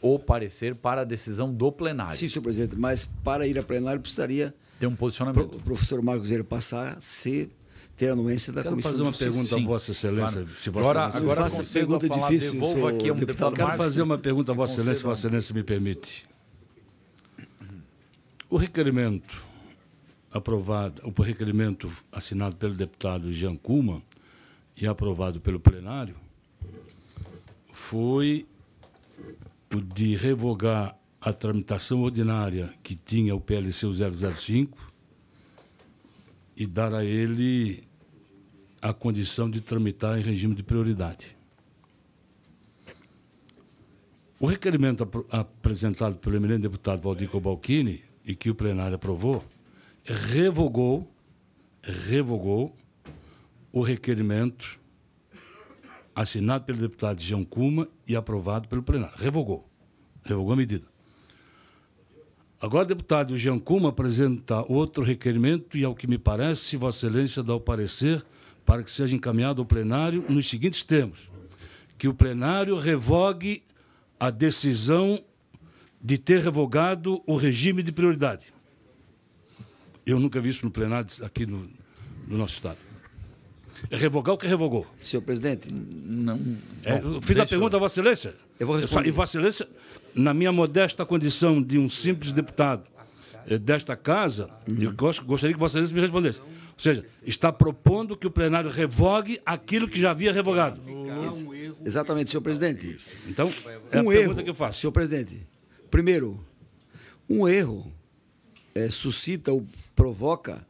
o parecer para a decisão do plenário. Sim, senhor presidente, mas para ir a plenário precisaria ter um posicionamento. O professor Marcos Vieira passar a ter anuência da Comissão de Justiça. Quero fazer uma pergunta a Vossa Excelência. Claro. Se Vossa agora faça pergunta difícil. Devolvo aqui um deputado Quero fazer uma pergunta a Vossa Excelência, se Vossa Excelência me permite. O requerimento aprovado, o requerimento assinado pelo deputado Jean Kuma e aprovado pelo plenário foi o de revogar a tramitação ordinária que tinha o PLC 005 e dar a ele a condição de tramitar em regime de prioridade. O requerimento apresentado pelo eminente deputado Valdir Cobalcini e que o plenário aprovou, revogou o requerimento assinado pelo deputado Jean Kuma e aprovado pelo plenário. Revogou a medida. Agora o deputado Jean Kuma apresenta outro requerimento e, ao que me parece, Vossa Excelência dá o parecer para que seja encaminhado ao plenário nos seguintes termos: que o plenário revogue a decisão de ter revogado o regime de prioridade. Eu nunca vi isso no plenário aqui no nosso Estado. É revogar o que revogou? Senhor presidente, não. Fiz a pergunta a Vossa Excelência. Eu vou responder. E Vossa Excelência, na minha modesta condição de um simples deputado desta casa, eu gostaria que Vossa Excelência me respondesse. Ou seja, está propondo que o plenário revogue aquilo que já havia revogado. Exatamente, senhor presidente. Então, é a pergunta que eu faço. Senhor presidente, Primeiro, um erro suscita ou provoca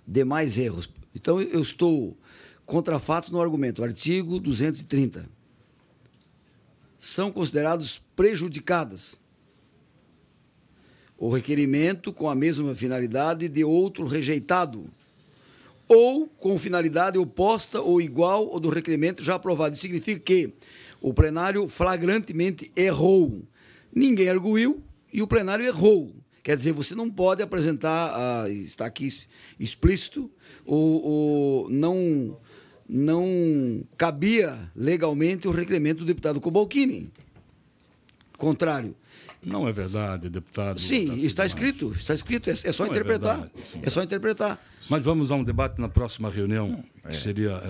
demais erros. Então, eu estou contra fatos no argumento. Artigo 230. São considerados prejudicadas o requerimento com a mesma finalidade de outro rejeitado, ou com finalidade oposta ou igual ao do requerimento já aprovado. Isso significa que o plenário flagrantemente errou. Ninguém arguiu e o plenário errou. Quer dizer, você não pode apresentar, está aqui explícito, não cabia legalmente o requerimento do deputado Cobalcini. Contrário. Não é verdade, deputado. Sim, está escrito, é só interpretar. É só interpretar. Mas vamos a um debate na próxima reunião, que seria...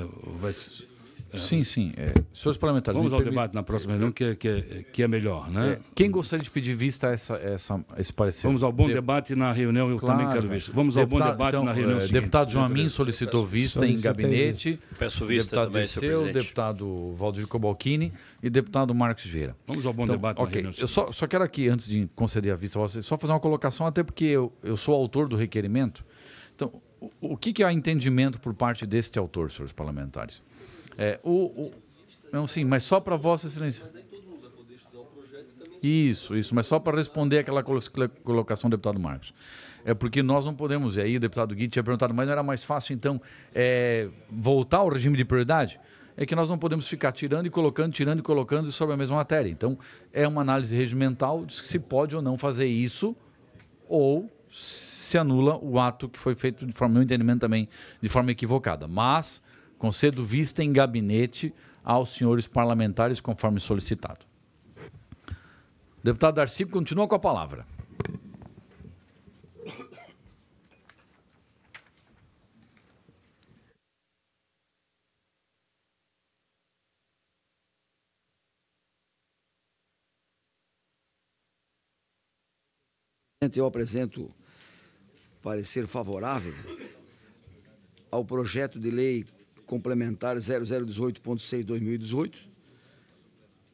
Sim. Senhores parlamentares, vamos ao debate na próxima reunião, que é melhor, né? Quem gostaria de pedir vista esse parecer? Vamos ao bom debate na reunião, eu também quero vista. Vamos ao bom debate na reunião seguinte. Deputado João Amin solicitou vista em gabinete. Peço vista também, senhor presidente. Deputado Valdir Cobalcini e deputado Marcos Vieira. Vamos ao bom debate na reunião seguinte. Eu só quero aqui, antes de conceder a vista a você, só fazer uma colocação, até porque eu sou autor do requerimento. Então, o que há entendimento por parte deste autor, senhores parlamentares? Não, sim, mas só para Vossa Excelência. Mas aí todo mundo vai poder estudar o projeto também. Isso, mas só para responder aquela colocação do deputado Marcos. É porque nós não podemos, e aí o deputado Gui tinha perguntado, mas não era mais fácil, então, voltar ao regime de prioridade? É que nós não podemos ficar tirando e colocando sobre a mesma matéria. Então, é uma análise regimental de se pode ou não fazer isso, ou se anula o ato que foi feito, de forma, meu entendimento também, de forma equivocada. Mas concedo vista em gabinete aos senhores parlamentares, conforme solicitado. Deputado Darcy, continua com a palavra. Eu apresento parecer favorável ao projeto de lei complementar 0018.6/2018,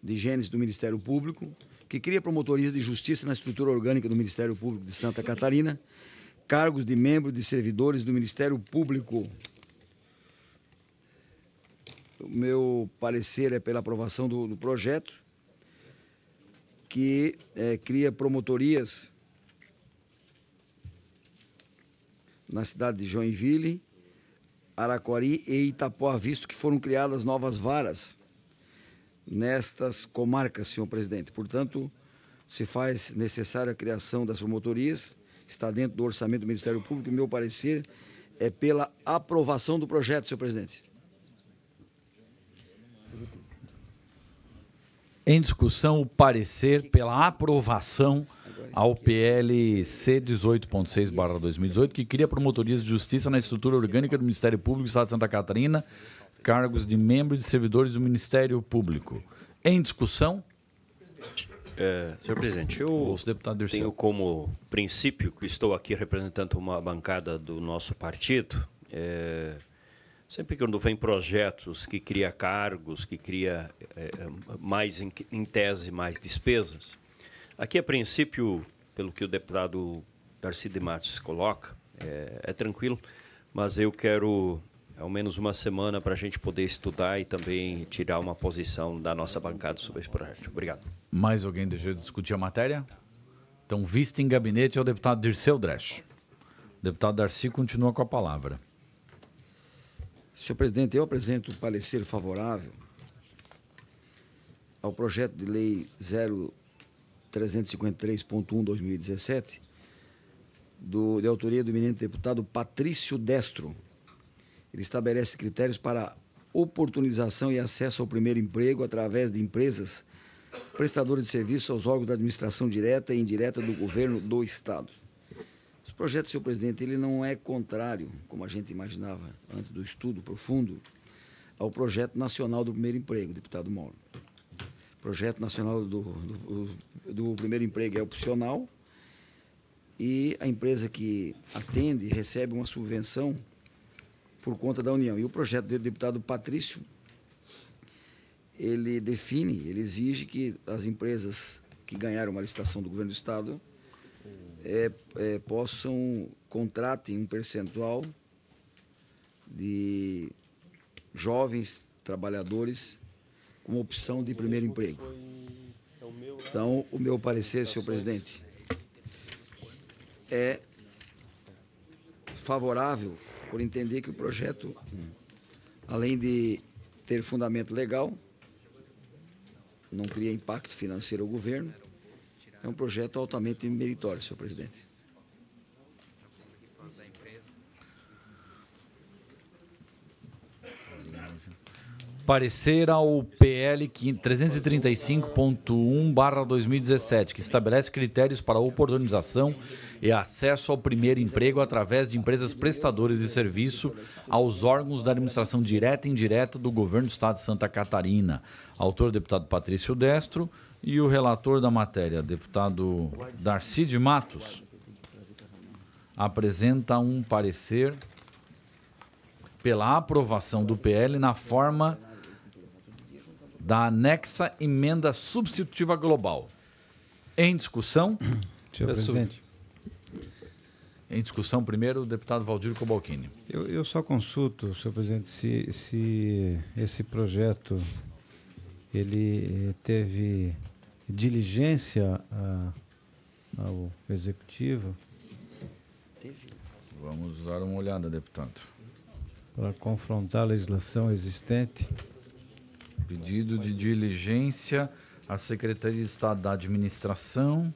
de gênese do Ministério Público, que cria promotorias de justiça na estrutura orgânica do Ministério Público de Santa Catarina, cargos de membro de servidores do Ministério Público. O meu parecer é pela aprovação do projeto, que cria promotorias na cidade de Joinville, Araquari e Itapoá, visto que foram criadas novas varas nestas comarcas, senhor presidente. Portanto, se faz necessária a criação das promotorias, está dentro do orçamento do Ministério Público, e meu parecer é pela aprovação do projeto, senhor presidente. Em discussão, o parecer pela aprovação ao PLC 18.6/2018, que cria promotorias de justiça na estrutura orgânica do Ministério Público do Estado de Santa Catarina, cargos de membro de servidores do Ministério Público. Em discussão? Senhor presidente, eu tenho como princípio que estou aqui representando uma bancada do nosso partido. Sempre que quando vem projetos que cria cargos, que cria mais, em tese, mais despesas, aqui, a princípio, pelo que o deputado Darcy de Matos coloca, é tranquilo, mas eu quero ao menos uma semana para a gente poder estudar e também tirar uma posição da nossa bancada sobre esse projeto. Obrigado. Mais alguém deseja discutir a matéria? Então, vista em gabinete é o deputado Dirceu Dresch. O deputado Darcy continua com a palavra. Senhor presidente, eu apresento parecer favorável ao projeto de lei 0353.1/2017, de autoria do eminente deputado Patrício Destro. Ele estabelece critérios para oportunização e acesso ao primeiro emprego através de empresas prestadoras de serviço aos órgãos da administração direta e indireta do governo do Estado. Esse projeto, senhor presidente, ele não é contrário, como a gente imaginava antes do estudo profundo, ao projeto nacional do primeiro emprego, deputado Mauro. O projeto nacional do primeiro emprego é opcional e a empresa que atende recebe uma subvenção por conta da União. E o projeto do deputado Patrício, ele define, ele exige que as empresas que ganharam uma licitação do governo do Estado contratem um percentual de jovens trabalhadores com opção de primeiro emprego. Então, o meu parecer, senhor presidente, é favorável por entender que o projeto, além de ter fundamento legal, não cria impacto financeiro ao governo, é um projeto altamente meritório, senhor presidente. Parecer ao PL 335.1/2017, que estabelece critérios para oportunização e acesso ao primeiro emprego através de empresas prestadoras de serviço aos órgãos da administração direta e indireta do governo do Estado de Santa Catarina. Autor, deputado Patrício Destro, e o relator da matéria, deputado Darcy de Matos, apresenta um parecer pela aprovação do PL na forma da anexa emenda substitutiva global. Em discussão? Senhor presidente. Em discussão, primeiro, o deputado Valdir Cobalcini. Eu só consulto, senhor presidente, se esse projeto ele teve diligência ao executivo. Vamos dar uma olhada, deputado. Para confrontar a legislação existente. Pedido de diligência à Secretaria de Estado da Administração,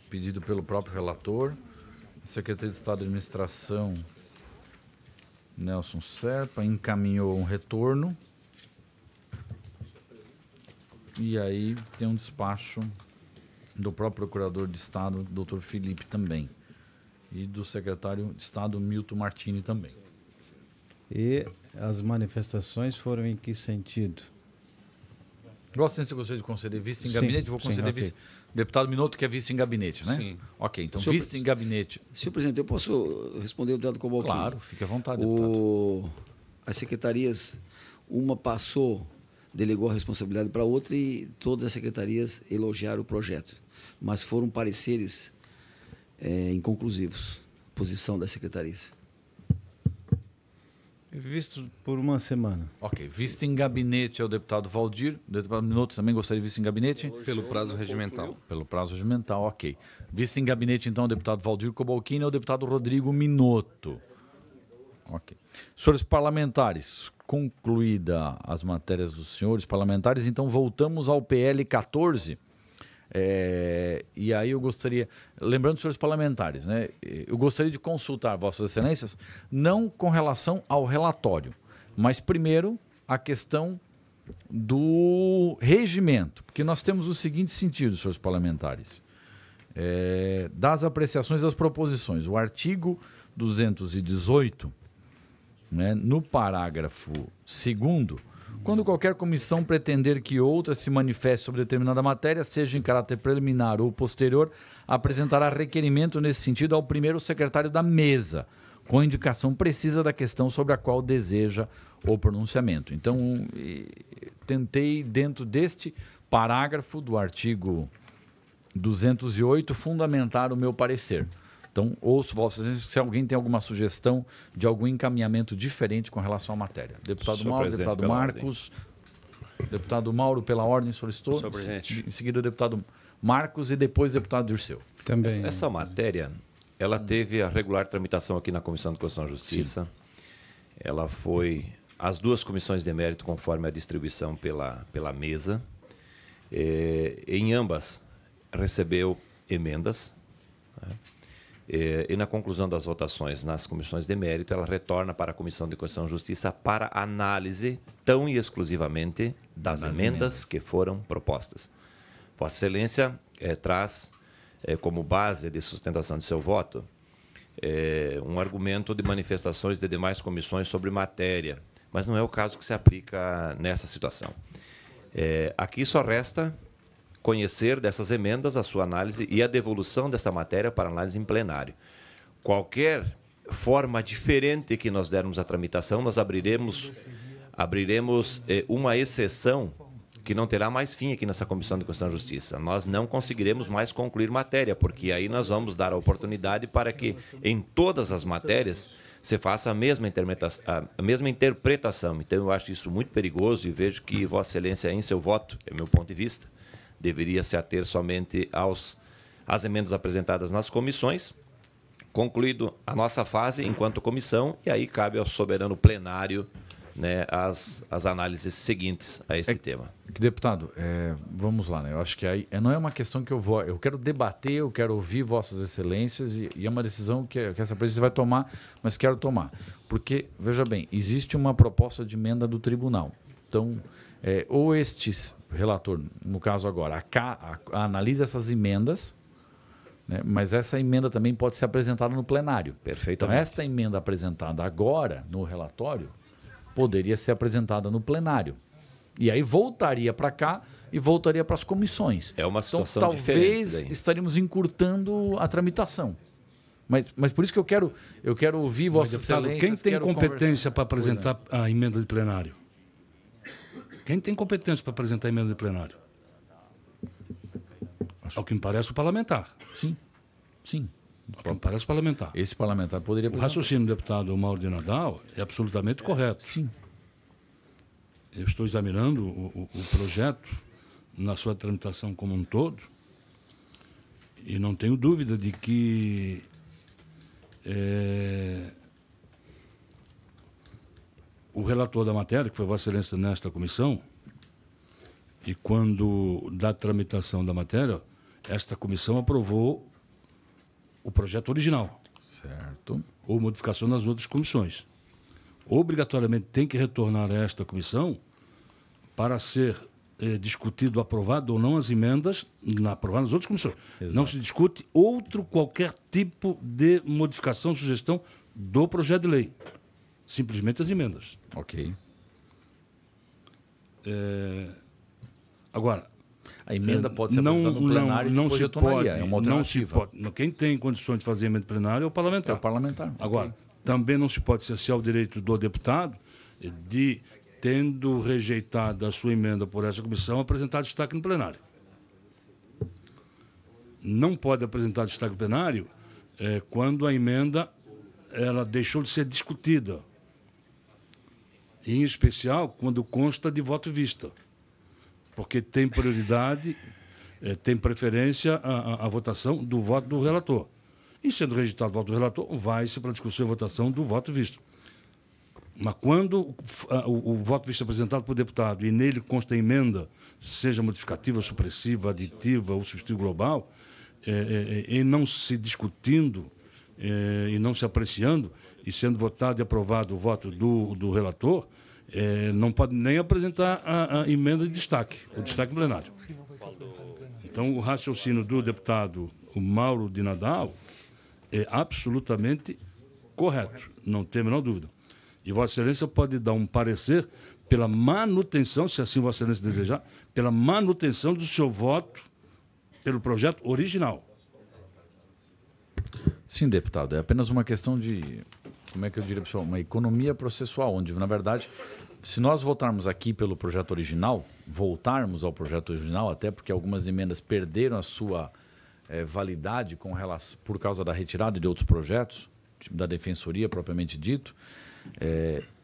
pedido pelo próprio relator, Secretaria de Estado da Administração, Nelson Serpa, encaminhou um retorno, e aí tem um despacho do próprio Procurador de Estado, doutor Felipe, também, e do Secretário de Estado, Milton Martini, também. E as manifestações foram em que sentido? Gostaria de conceder vista em gabinete? Vou conceder okay. vista. Deputado Minotto quer vista em gabinete, né? Sim. Ok, então Senhor vista em gabinete. Senhor presidente, eu posso responder o deputado Cobalcini? Claro, fique à vontade, deputado. As secretarias, uma delegou a responsabilidade para outra e todas as secretarias elogiaram o projeto. Mas foram pareceres inconclusivos, posição das secretarias. Visto por uma semana. Ok, vista em gabinete é o deputado Valdir. O deputado Minotto também gostaria de vista em gabinete? Pelo prazo regimental. Pelo prazo regimental, ok. Vista em gabinete, então, o deputado Valdir Cobalcini e o deputado Rodrigo Minotto. Ok. Senhores parlamentares, concluída as matérias dos senhores parlamentares, então voltamos ao PL 14. E aí eu gostaria, lembrando, senhores parlamentares, né, eu gostaria de consultar Vossas Excelências, não com relação ao relatório, mas primeiro a questão do regimento, porque nós temos o seguinte sentido, senhores parlamentares, das apreciações das proposições. O artigo 218, né, no parágrafo 2º, quando qualquer comissão pretender que outra se manifeste sobre determinada matéria, seja em caráter preliminar ou posterior, apresentará requerimento nesse sentido ao primeiro secretário da mesa, com indicação precisa da questão sobre a qual deseja o pronunciamento. Então, tentei, dentro deste parágrafo do artigo 208, fundamentar o meu parecer. Então, ouço Vossas Excelências se alguém tem alguma sugestão de algum encaminhamento diferente com relação à matéria. Deputado Mauro, deputado Marcos. Deputado Mauro, pela ordem, solicitou. Senhor presidente. Em seguida, o deputado Marcos e depois o deputado Dirceu. Também. Essa matéria, ela teve a regular tramitação aqui na Comissão de Constituição e Justiça. Sim. Ela foi às duas comissões de mérito, conforme a distribuição pela mesa. Em ambas, recebeu emendas, né? E na conclusão das votações nas comissões de mérito, ela retorna para a Comissão de Constituição e Justiça para análise tão e exclusivamente das emendas que foram propostas. Vossa Excelência traz como base de sustentação de seu voto um argumento de manifestações de demais comissões sobre matéria, mas não é o caso que se aplica nessa situação. Aqui só resta conhecer dessas emendas, a sua análise e a devolução dessa matéria para análise em plenário. Qualquer forma diferente que nós dermos à tramitação, nós abriremos uma exceção que não terá mais fim aqui nessa Comissão de Constituição e Justiça. Nós não conseguiremos mais concluir matéria, porque aí nós vamos dar a oportunidade para que, em todas as matérias, se faça a mesma interpretação. Então, eu acho isso muito perigoso e vejo que Vossa Excelência, em seu voto, é meu ponto de vista, deveria se ater somente às emendas apresentadas nas comissões, concluído a nossa fase enquanto comissão, e aí cabe ao soberano plenário, né, as análises seguintes a esse tema. Deputado, vamos lá, né? Eu acho que aí não é uma questão que eu quero debater, eu quero ouvir Vossas Excelências e é uma decisão que essa presidência vai tomar, mas quero tomar. Porque, veja bem, existe uma proposta de emenda do tribunal. Então, ou este relator, no caso agora, analisa essas emendas, né, mas essa emenda também pode ser apresentada no plenário. Perfeitamente. Então, esta emenda apresentada agora no relatório poderia ser apresentada no plenário. E aí voltaria para cá e voltaria para as comissões. É uma situação então, diferente. Talvez estaríamos encurtando a tramitação. Mas por isso que eu quero ouvir Vossa Excelência. Quem tem competência para apresentar a emenda de plenário? Quem tem competência para apresentar a emenda de plenário? Ao que me parece, o parlamentar. Sim, sim. Ao que me parece, o parlamentar. Esse parlamentar poderia apresentar. O raciocínio do deputado Mauro de Nadal é absolutamente correto. Sim. Eu estou examinando o projeto na sua tramitação como um todo e não tenho dúvida de que o relator da matéria, que foi Vossa Excelência nesta comissão, e quando da tramitação da matéria, esta comissão aprovou o projeto original. Certo. Ou modificação nas outras comissões. Obrigatoriamente tem que retornar a esta comissão para ser discutido, aprovado ou não as emendas aprovadas nas outras comissões. Exato. Não se discute qualquer tipo de modificação, sugestão do projeto de lei. Simplesmente as emendas. Ok. Agora, a emenda pode ser apresentada no plenário não se pode, é uma alternativa. Quem tem condições de fazer emenda plenária é o parlamentar. É o parlamentar. Agora, também não se pode cercear o direito do deputado de, tendo rejeitado a sua emenda por essa comissão, apresentar destaque no plenário. Não pode apresentar destaque no plenário quando a emenda ela deixou de ser discutida. Em especial, quando consta de voto vista. Porque tem prioridade, tem preferência a votação do voto do relator. E, sendo rejeitado o voto do relator, vai-se para a discussão e votação do voto visto. Mas quando o voto visto é apresentado por deputado e nele consta a emenda, seja modificativa, supressiva, aditiva ou substituto global, e não se discutindo e não se apreciando, e sendo votado e aprovado o voto do relator, não pode nem apresentar a emenda de destaque, o destaque plenário. Então, o raciocínio do deputado Mauro de Nadal é absolutamente correto, não tem a menor dúvida. E Vossa Excelência pode dar um parecer pela manutenção, se assim Vossa Excelência desejar, pela manutenção do seu voto pelo projeto original. Sim, deputado, é apenas uma questão de, como é que eu diria, pessoal, uma economia processual, onde, na verdade, se nós votarmos aqui pelo projeto original, voltarmos ao projeto original, até porque algumas emendas perderam a sua validade com relação, por causa da retirada de outros projetos, tipo da Defensoria, propriamente dito,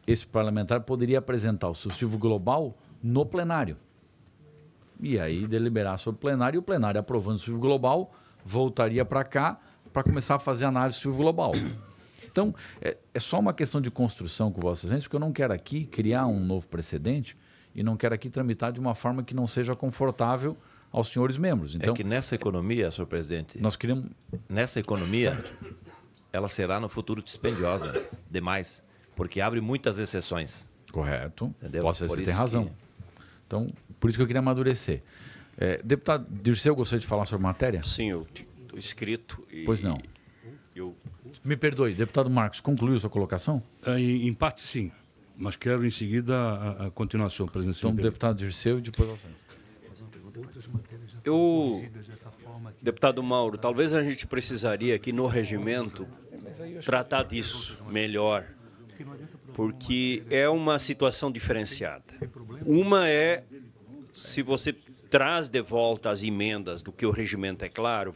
esse parlamentar poderia apresentar o substitutivo global no plenário. E aí deliberar sobre o plenário, e o plenário aprovando o substitutivo global, voltaria para cá para começar a fazer análise do substitutivo global. Então, é só uma questão de construção com Vossa Excelência, porque eu não quero aqui criar um novo precedente e não quero aqui tramitar de uma forma que não seja confortável aos senhores membros. Então, é que nessa economia, senhor presidente, nós queremos... Nessa economia, ela será no futuro dispendiosa demais, porque abre muitas exceções. Correto. Entendeu? Você tem razão. Então, por isso que eu queria amadurecer. Deputado Dirceu, gostaria de falar sobre a matéria? Sim, eu estou inscrito. Pois não. Eu... Me perdoe, deputado Marcos, concluiu sua colocação? Em parte, sim. Mas quero, em seguida, a continuação, presidente. Então, deputado Dirceu e depois você. Deputado Mauro, talvez a gente precisaria aqui no regimento tratar disso melhor, porque é uma situação diferenciada. Uma é se você traz de volta as emendas do que o regimento é claro,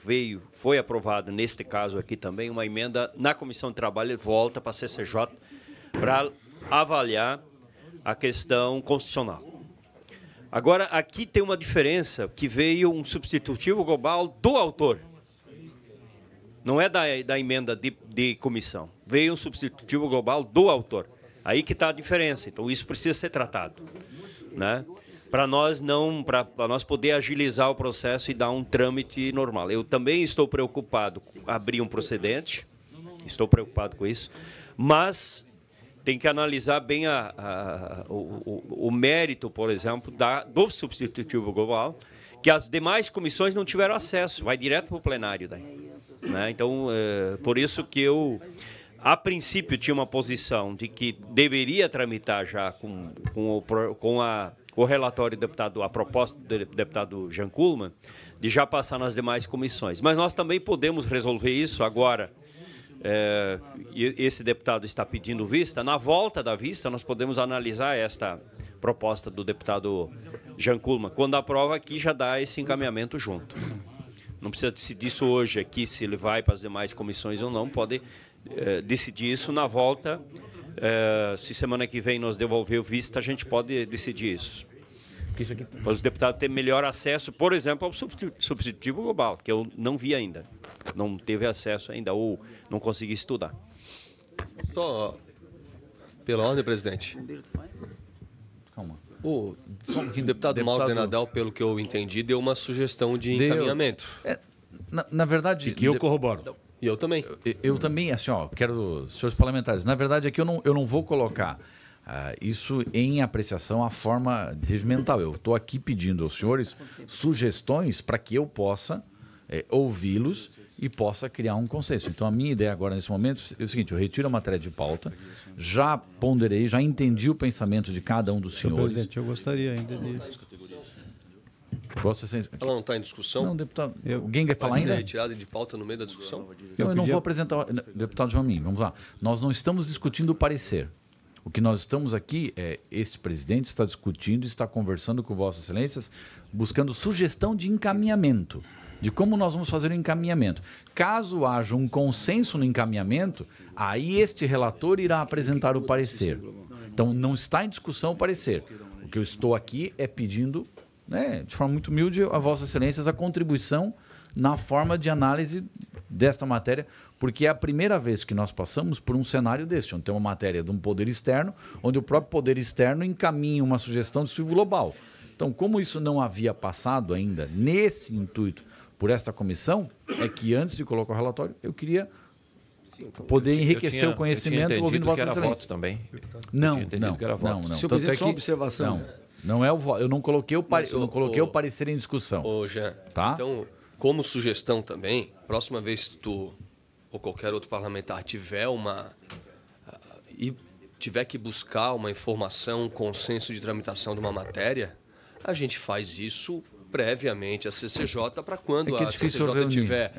foi aprovado neste caso aqui também uma emenda na Comissão de Trabalho, volta para a CCJ para avaliar a questão constitucional. Agora, aqui tem uma diferença, que veio um substitutivo global do autor. Não é da emenda de comissão. Veio um substitutivo global do autor. Aí que está a diferença. Então, isso precisa ser tratado, né? Para nós poder agilizar o processo e dar um trâmite normal. Eu também estou preocupado com abrir um procedente, estou preocupado com isso, mas tem que analisar bem o mérito, por exemplo, do substitutivo global, que as demais comissões não tiveram acesso, vai direto para o plenário daí, né? Então, por isso que eu, a princípio, tinha uma posição de que deveria tramitar já com o relatório do deputado, a proposta do deputado Jean Kuhlmann, de já passar nas demais comissões. Mas nós também podemos resolver isso agora. Esse deputado está pedindo vista. Na volta da vista, nós podemos analisar esta proposta do deputado Jean Kuhlmann. Quando aprova aqui, já dá esse encaminhamento junto. Não precisa decidir isso hoje aqui, se ele vai para as demais comissões ou não. Pode decidir isso na volta. Se semana que vem nós devolver o vista, a gente pode decidir isso. Para os deputados terem melhor acesso, por exemplo, ao substitutivo global, que eu não vi ainda. Não teve acesso ainda ou não consegui estudar. Só pela ordem, presidente. Calma. O deputado Mauro Nadal, pelo que eu entendi, deu uma sugestão de encaminhamento. Na verdade... E que eu corroboro. E eu também. Eu também, assim, senhores parlamentares, na verdade é que eu não vou colocar isso em apreciação à forma regimental. Eu estou aqui pedindo aos senhores sugestões para que eu possa ouvi-los e possa criar um consenso. Então, a minha ideia agora, nesse momento, é o seguinte: eu retiro a matéria de pauta, já ponderei, já entendi o pensamento de cada um dos senhores. Presidente, eu gostaria ainda de... Ela não está em discussão? Não, deputado. Alguém quer falar ainda? Pode ser retirada de pauta no meio da discussão? Eu não vou apresentar... Deputado João Min, vamos lá. Nós não estamos discutindo o parecer. O que nós estamos aqui este presidente está discutindo, está conversando com Vossas Excelências, buscando sugestão de encaminhamento, de como nós vamos fazer o encaminhamento. Caso haja um consenso no encaminhamento, aí este relator irá apresentar o parecer. Então, não está em discussão o parecer. O que eu estou aqui é pedindo, de forma muito humilde, a Vossas Excelências a contribuição na forma de análise desta matéria, porque é a primeira vez que nós passamos por um cenário deste, onde tem uma matéria de um poder externo, onde o próprio poder externo encaminha uma sugestão de estudo global. Então, como isso não havia passado ainda nesse intuito por esta comissão, é que antes de colocar o relatório, eu queria poder enriquecer o conhecimento ouvindo Vossa Excelência. Voto também. Não. Senhor presidente, só uma observação. Não é o voto. Eu não coloquei o parecer em discussão. Jean, tá? Então, como sugestão também, próxima vez que tu ou qualquer outro parlamentar tiver tiver que buscar uma informação, um consenso de tramitação de uma matéria, a gente faz isso previamente a CCJ, para quando a CCJ tiver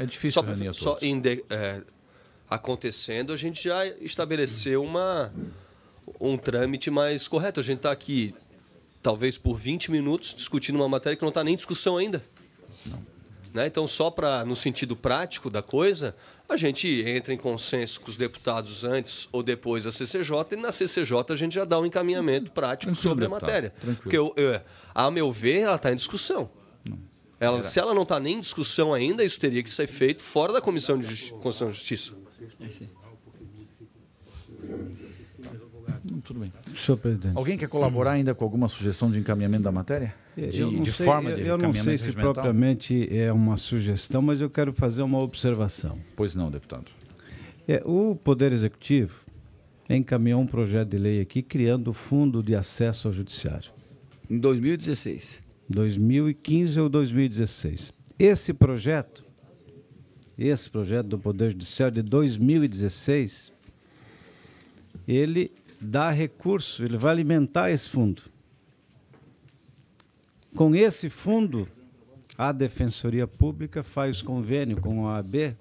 acontecendo, a gente já estabeleceu um trâmite mais correto. A gente está aqui, talvez por 20 minutos, discutindo uma matéria que não está nem em discussão ainda. Né? Então, só no sentido prático da coisa, a gente entra em consenso com os deputados antes ou depois da CCJ, e na CCJ a gente já dá um encaminhamento prático sobre a matéria. Porque, a meu ver, ela está em discussão. Se ela não está nem em discussão ainda, isso teria que ser feito fora da Comissão de Constituição e Justiça. Tudo bem. Senhor presidente. Alguém quer colaborar ainda com alguma sugestão de encaminhamento da matéria? Eu não sei se propriamente é uma sugestão, mas eu quero fazer uma observação. Pois não, deputado. O Poder Executivo encaminhou um projeto de lei aqui criando o Fundo de Acesso ao Judiciário. Em 2016. 2015 ou 2016. Esse projeto do Poder Judiciário de 2016, ele dá recurso, ele vai alimentar esse fundo. Com esse fundo, a Defensoria Pública faz convênio com a OAB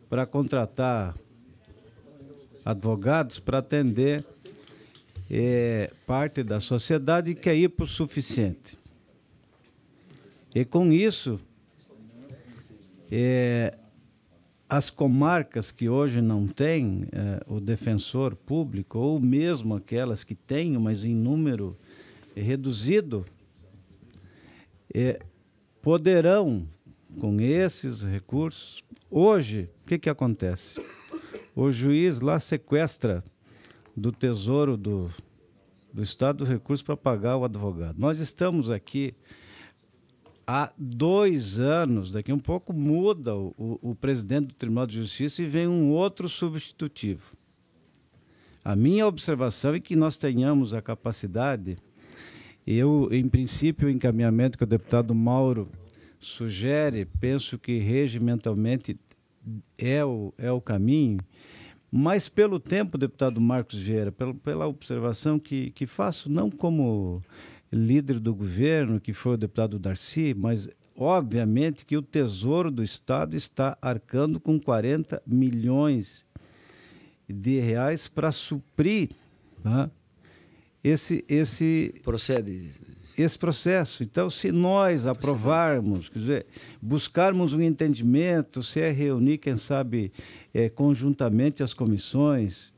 para contratar advogados para atender parte da sociedade quer ir para o suficiente. E com isso, as comarcas que hoje não têm o defensor público, ou mesmo aquelas que têm, mas em número reduzido, poderão, com esses recursos... Hoje, o que acontece? O juiz lá sequestra do Tesouro do Estado o recurso para pagar o advogado. Nós estamos aqui há 2 anos, daqui um pouco muda o presidente do Tribunal de Justiça e vem um outro substitutivo. A minha observação é que nós tenhamos a capacidade, em princípio, o encaminhamento que o deputado Mauro sugere, penso que regimentalmente é o caminho, mas pelo tempo, deputado Marcos Vieira, pela observação que faço, não como líder do governo, que foi o deputado Darcy, mas obviamente que o Tesouro do Estado está arcando com 40 milhões de reais para suprir, tá, esse processo. Então, se nós aprovarmos, quer dizer, buscarmos um entendimento, se reunir, quem sabe, conjuntamente as comissões,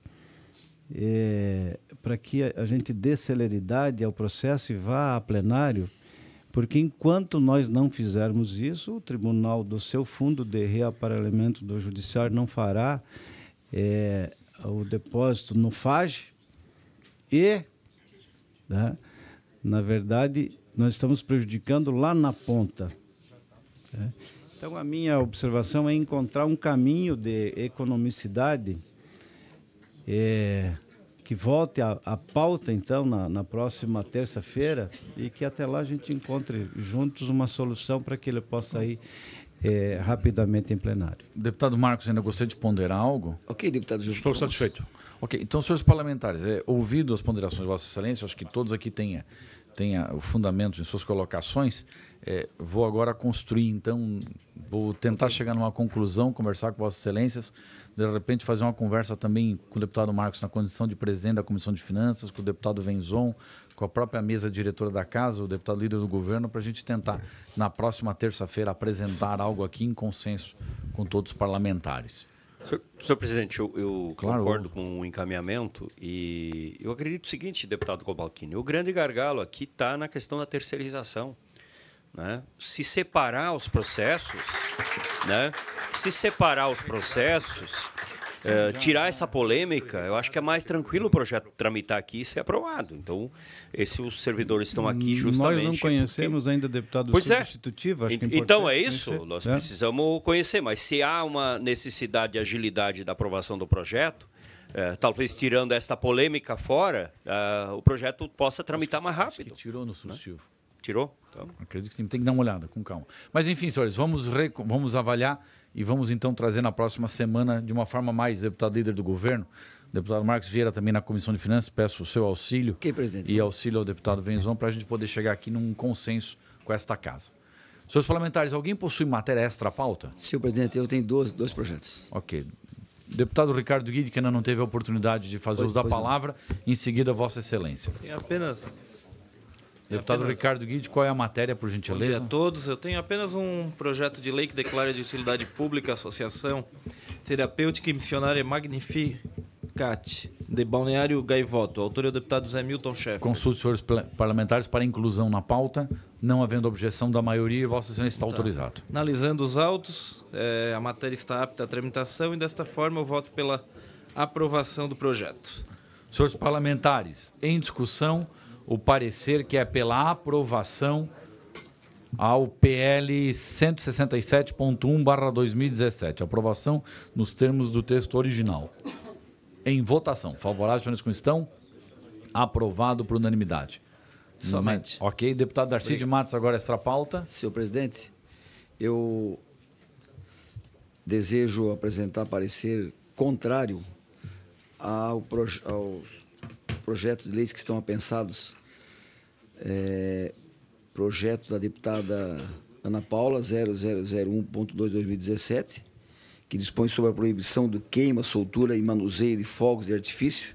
para que a gente dê celeridade ao processo e vá a plenário, porque enquanto nós não fizermos isso, o tribunal, do seu fundo de reaparelamento do judiciário, não fará o depósito no FAGE e, né, na verdade, nós estamos prejudicando lá na ponta. Então, a minha observação é encontrar um caminho de economicidade que volte à pauta, então, na próxima terça-feira, e que até lá a gente encontre juntos uma solução para que ele possa ir rapidamente em plenário. Deputado Marcos, ainda gostaria de ponderar algo? Ok, deputado Justo. Estou satisfeito. Ok, então, senhores parlamentares, ouvido as ponderações de Vossa Excelência, acho que todos aqui têm o fundamento em suas colocações, vou agora construir, então, vou tentar chegar numa conclusão, conversar com Vossas Excelências, de repente fazer uma conversa também com o deputado Marcos na condição de presidente da Comissão de Finanças, com o deputado Venzon, com a própria mesa diretora da Casa, o deputado líder do governo, para a gente tentar, na próxima terça-feira, apresentar algo aqui em consenso com todos os parlamentares. Senhor presidente, eu Claro. concordo com o encaminhamento e eu acredito o seguinte, deputado Cobalcini, o grande gargalo aqui está na questão da terceirização, né? Se separar os processos, né? Tirar essa polêmica, eu acho que é mais tranquilo o projeto tramitar aqui e ser aprovado. Então, os servidores estão aqui justamente... Nós não conhecemos ainda deputado substitutivo, acho que é importante. Então, é isso, conhecer. nós precisamos conhecer, mas se há uma necessidade de agilidade da aprovação do projeto, talvez tirando esta polêmica fora, o projeto possa tramitar mais Acho rápido. que tirou no substitutivo. Tirou? Então. Acredito que sim, tem que dar uma olhada, com calma. Mas, enfim, senhores, vamos avaliar e vamos, então, trazer na próxima semana, de uma forma mais, deputado líder do governo, deputado Marcos Vieira também na Comissão de Finanças, peço o seu auxílio e auxílio ao deputado Venzon para a gente poder chegar aqui num consenso com esta casa. Senhores parlamentares, alguém possui matéria extra-pauta? Senhor presidente, eu tenho dois projetos. Ok. Deputado Ricardo Guide, que ainda não teve a oportunidade de fazer uso da palavra, em seguida, Vossa Excelência. Deputado Ricardo Guide, qual é a matéria, por gentileza? Bom dia a todos. Eu tenho apenas um projeto de lei que declara de utilidade pública a Associação Terapêutica e Missionária Magnificat de Balneário Gaivotto. O autor é o deputado Zé Milton Schaeffer. Consulte os senhores parlamentares para inclusão na pauta, não havendo objeção da maioria, Vossa Excelência está autorizado. Analisando os autos, a matéria está apta à tramitação e, desta forma, eu voto pela aprovação do projeto. Senhores parlamentares, em discussão, o parecer que é pela aprovação ao PL 167.1/2017. Aprovação nos termos do texto original. Em votação. Favoráveis para a discussão? Aprovado por unanimidade. Somente. Ok. Deputado Darcy de Matos, agora extra pauta. Senhor presidente, eu desejo apresentar parecer contrário aos projetos de leis que estão apensados. Projeto da deputada Ana Paula 0001.2/2017, que dispõe sobre a proibição do queima, soltura e manuseio de fogos de artifício.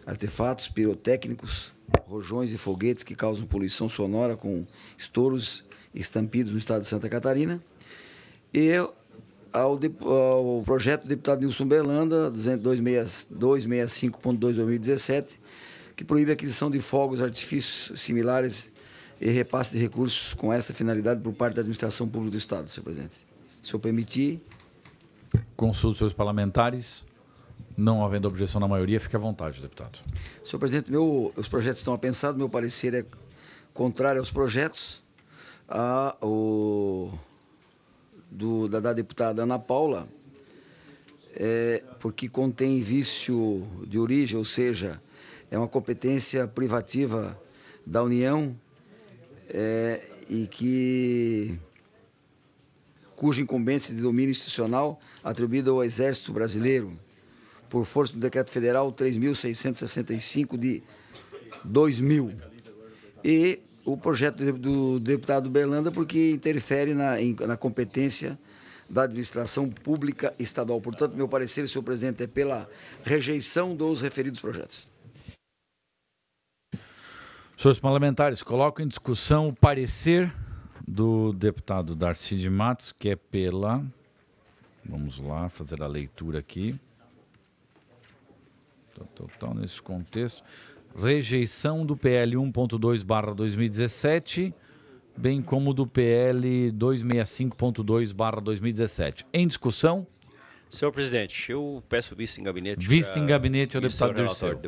artefatos pirotécnicos, rojões e foguetes que causam poluição sonora com estouros e estampidos no estado de Santa Catarina. E ao projeto do deputado Nilson Berlanda, 265.2/2017, que proíbe a aquisição de fogos, artifícios similares e repasse de recursos com essa finalidade por parte da administração pública do Estado, senhor presidente. Se eu permitir... Consulte seus parlamentares. Não havendo objeção na maioria, fique à vontade, deputado. Senhor presidente, os projetos estão apensados, meu parecer é contrário aos projetos. Da deputada Ana Paula, porque contém vício de origem, ou seja, é uma competência privativa da União e cuja incumbência de domínio institucional atribuída ao Exército Brasileiro por força do Decreto Federal 3.665 de 2000. E o projeto do deputado Berlanda, porque interfere na competência da administração pública estadual. Portanto, meu parecer, senhor presidente, é pela rejeição dos referidos projetos. Senhores parlamentares, coloco em discussão o parecer do deputado Darcy de Matos, que é pela... Vamos lá, fazer a leitura aqui. Total nesse contexto. Rejeição do PL 1.2/2017, bem como do PL 265.2/2017. Em discussão? Senhor presidente, eu peço vista em gabinete. Vista em gabinete ao deputado Dirceu.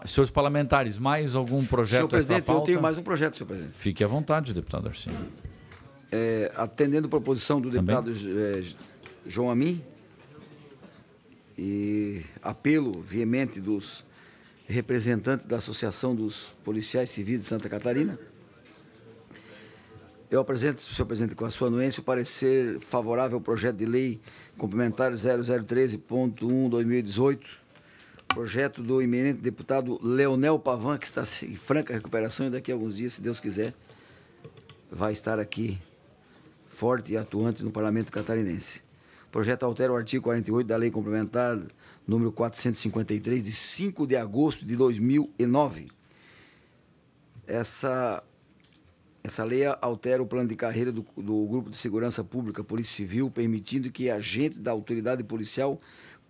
Senhores parlamentares, mais algum projeto? Senhor presidente, eu tenho mais um projeto, senhor presidente. Fique à vontade, deputado Darcy. Atendendo a proposição do deputado João Amin, e apelo veemente dos representantes da Associação dos Policiais Civis de Santa Catarina, eu apresento, senhor presidente, com a sua anuência, o parecer favorável ao projeto de lei complementar 0013.1/2018, projeto do eminente deputado Leonel Pavan, que está em franca recuperação e daqui a alguns dias, se Deus quiser, vai estar aqui forte e atuante no Parlamento catarinense. O projeto altera o artigo 48 da Lei Complementar número 453, de 5 de agosto de 2009. Essa lei altera o plano de carreira do Grupo de Segurança Pública, Polícia Civil, permitindo que agente da autoridade policial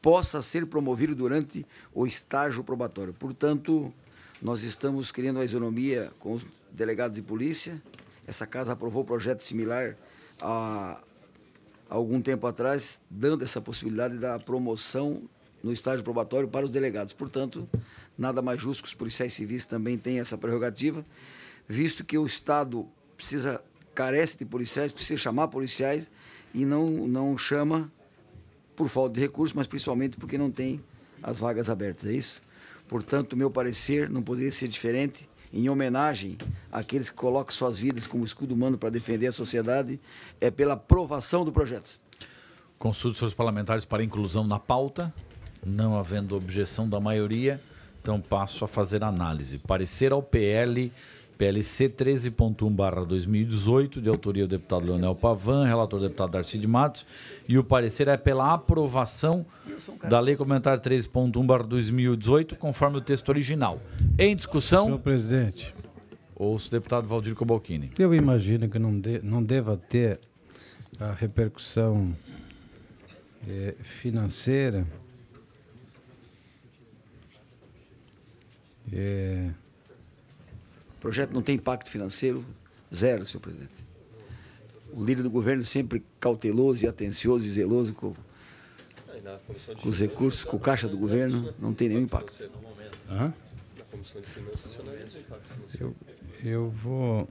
possa ser promovido durante o estágio probatório. Portanto, nós estamos criando uma isonomia com os delegados de polícia. Essa casa aprovou um projeto similar há algum tempo atrás, dando essa possibilidade da promoção no estágio probatório para os delegados. Portanto, nada mais justo que os policiais civis também tenham essa prerrogativa, visto que o Estado carece de policiais, precisa chamar policiais e não chama por falta de recursos, mas principalmente porque não tem as vagas abertas, é isso? Portanto, meu parecer não poderia ser diferente, em homenagem àqueles que colocam suas vidas como escudo humano para defender a sociedade, é pela aprovação do projeto. Consulte seus parlamentares para inclusão na pauta, não havendo objeção da maioria, então passo a fazer análise. Parecer ao PLC 13.1/2018, de autoria do deputado Leonel Pavan, relator do deputado Darcy de Matos, e o parecer é pela aprovação da Lei Complementar 13.1/2018, conforme o texto original. Em discussão... Senhor presidente. Ouço o deputado Valdir Cobalcini. Eu imagino que não deva ter a repercussão financeira O projeto não tem impacto financeiro, zero, senhor presidente. O líder do governo sempre cauteloso e atencioso e zeloso com os recursos, com o caixa do governo, não tem nenhum impacto. Na Comissão de Finanças, você não analisa o impacto financeiro. Eu vou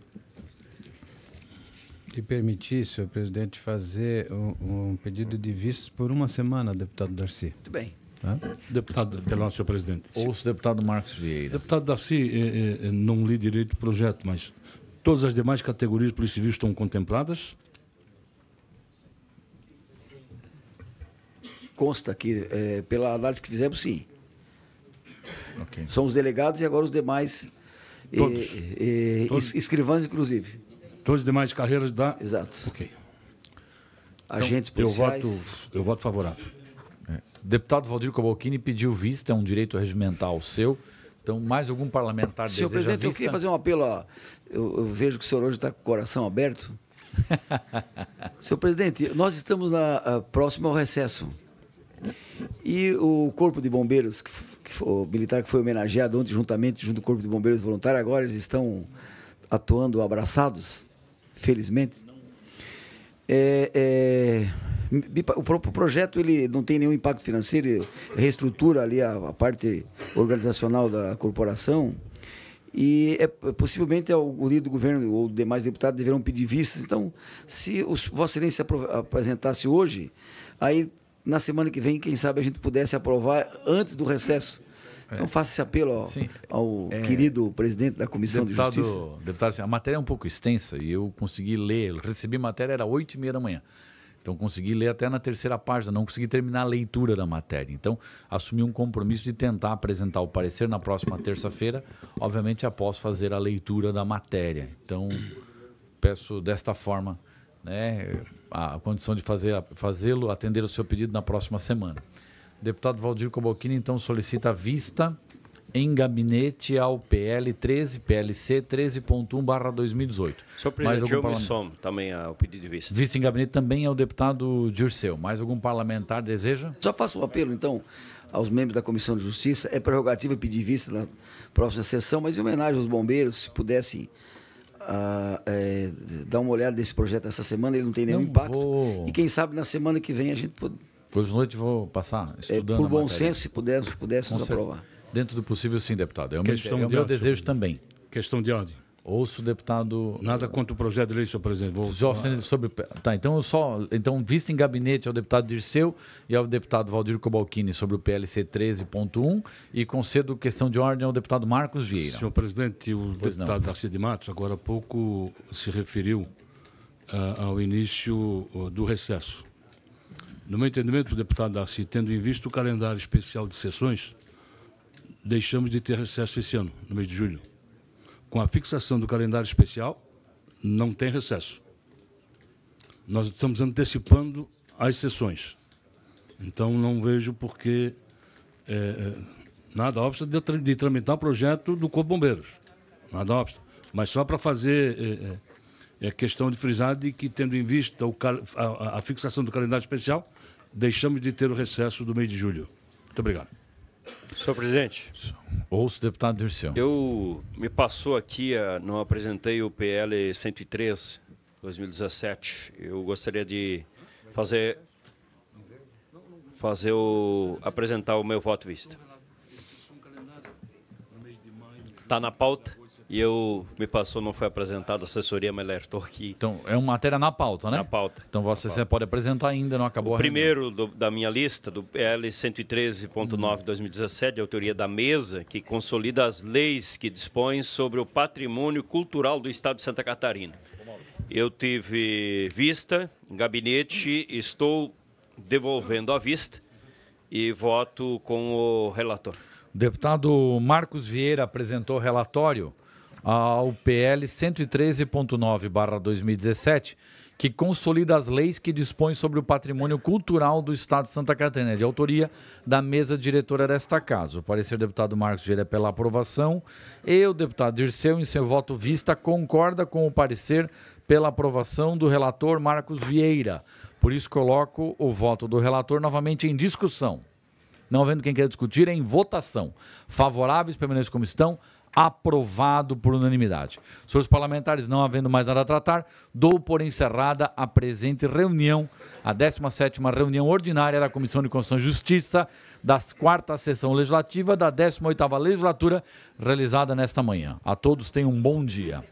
lhe permitir, senhor presidente, fazer um pedido de vistas por uma semana, deputado Darcy. Muito bem. Deputado, perdão, senhor presidente. Ouço o deputado Marcos Vieira. Deputado Darcy, não li direito o projeto, mas todas as demais categorias de polícia civil estão contempladas? Consta que, pela análise que fizemos, sim. Okay. São os delegados e agora os demais Todos. escrivães, inclusive. Todas as demais carreiras da... Exato. Ok. Agentes Então, policiais. eu voto favorável. Deputado Valdir Cavalcini pediu vista, é um direito regimental seu. Então, mais algum parlamentar Senhor deseja presidente, vista? eu queria fazer um apelo. Eu vejo que o senhor hoje está com o coração aberto. Senhor presidente, nós estamos próximo ao recesso. E o Corpo de Bombeiros, o militar que foi homenageado ontem junto com o Corpo de Bombeiros Voluntários, agora eles estão atuando abraçados, felizmente. O próprio projeto ele não tem nenhum impacto financeiro, reestrutura ali a parte organizacional da corporação e possivelmente o líder do governo ou demais deputados deverão pedir vistas. Então, se Vossa Excelência apresentasse hoje, aí na semana que vem, quem sabe a gente pudesse aprovar antes do recesso. Então, faça esse apelo ao querido presidente da Comissão de Justiça. Deputado, a matéria é um pouco extensa e eu consegui ler, recebi matéria, era 8h30 da manhã. Então, consegui ler até na terceira página, não consegui terminar a leitura da matéria. Então, assumi um compromisso de tentar apresentar o parecer na próxima terça-feira, obviamente após fazer a leitura da matéria. Então, peço desta forma, né, a condição de fazê-lo, atender o seu pedido na próxima semana. O deputado Valdir Cavalcini, então, solicita vista em gabinete ao PL 13, PLC 13.1/2018. Senhor presidente, eu me somo também ao pedido de vista. Vista em gabinete também é o deputado Dirceu. Mais algum parlamentar deseja? Só faço um apelo, então, aos membros da Comissão de Justiça. É prerrogativa pedir vista na próxima sessão, mas em homenagem aos bombeiros, se pudessem dar uma olhada nesse projeto essa semana, ele não tem nenhum impacto. E quem sabe na semana que vem a gente pode... Hoje à noite vou passar estudando por bom senso, se pudéssemos aprovar. Dentro do possível, sim, deputado. É o meu desejo também. Questão de ordem. Ouço o deputado... Nada contra o projeto de lei, senhor presidente. Então, vista em gabinete ao deputado Dirceu e ao deputado Valdir Cavalcini sobre o PLC 13.1 e concedo questão de ordem ao deputado Marcos Vieira. Senhor presidente, o deputado Darcy de Matos, agora há pouco, se referiu ao início do recesso. No meu entendimento, o deputado Darcy, tendo em vista o calendário especial de sessões, deixamos de ter recesso esse ano, no mês de julho. Com a fixação do calendário especial, não tem recesso. Nós estamos antecipando as sessões. Então, não vejo por que nada obsta de tramitar o projeto do Corpo de Bombeiros. Nada obsta. Mas só para fazer questão de frisar de que, tendo em vista a fixação do calendário especial, deixamos de ter o recesso do mês de julho. Muito obrigado. Senhor presidente. Ouço o deputado Dirceu. Me passou aqui, não apresentei o PL 103, 2017. Eu gostaria de apresentar o meu voto vista. Está na pauta e me passou, não foi apresentado, a assessoria me alertou aqui. Então, é uma matéria na pauta, né? Na pauta. Então, você pode apresentar ainda, não acabou a primeiro da minha lista, do PL 113.9 2017, de autoria da mesa, que consolida as leis que dispõem sobre o patrimônio cultural do Estado de Santa Catarina. Eu tive vista em gabinete, estou devolvendo a vista e voto com o relator. O deputado Marcos Vieira apresentou relatório ao PL 113.9/2017, que consolida as leis que dispõem sobre o patrimônio cultural do Estado de Santa Catarina, de autoria da mesa diretora desta casa. O parecer do deputado Marcos Vieira é pela aprovação e o deputado Dirceu, em seu voto vista, concorda com o parecer pela aprovação do relator Marcos Vieira. Por isso, coloco o voto do relator novamente em discussão. Não havendo quem queira discutir, em votação. Favoráveis, permaneçam como estão. Aprovado por unanimidade. Senhores parlamentares, não havendo mais nada a tratar, dou por encerrada a presente reunião, a 17ª reunião ordinária da Comissão de Constituição e Justiça, da 4ª sessão legislativa da 18ª legislatura, realizada nesta manhã. A todos tenham um bom dia.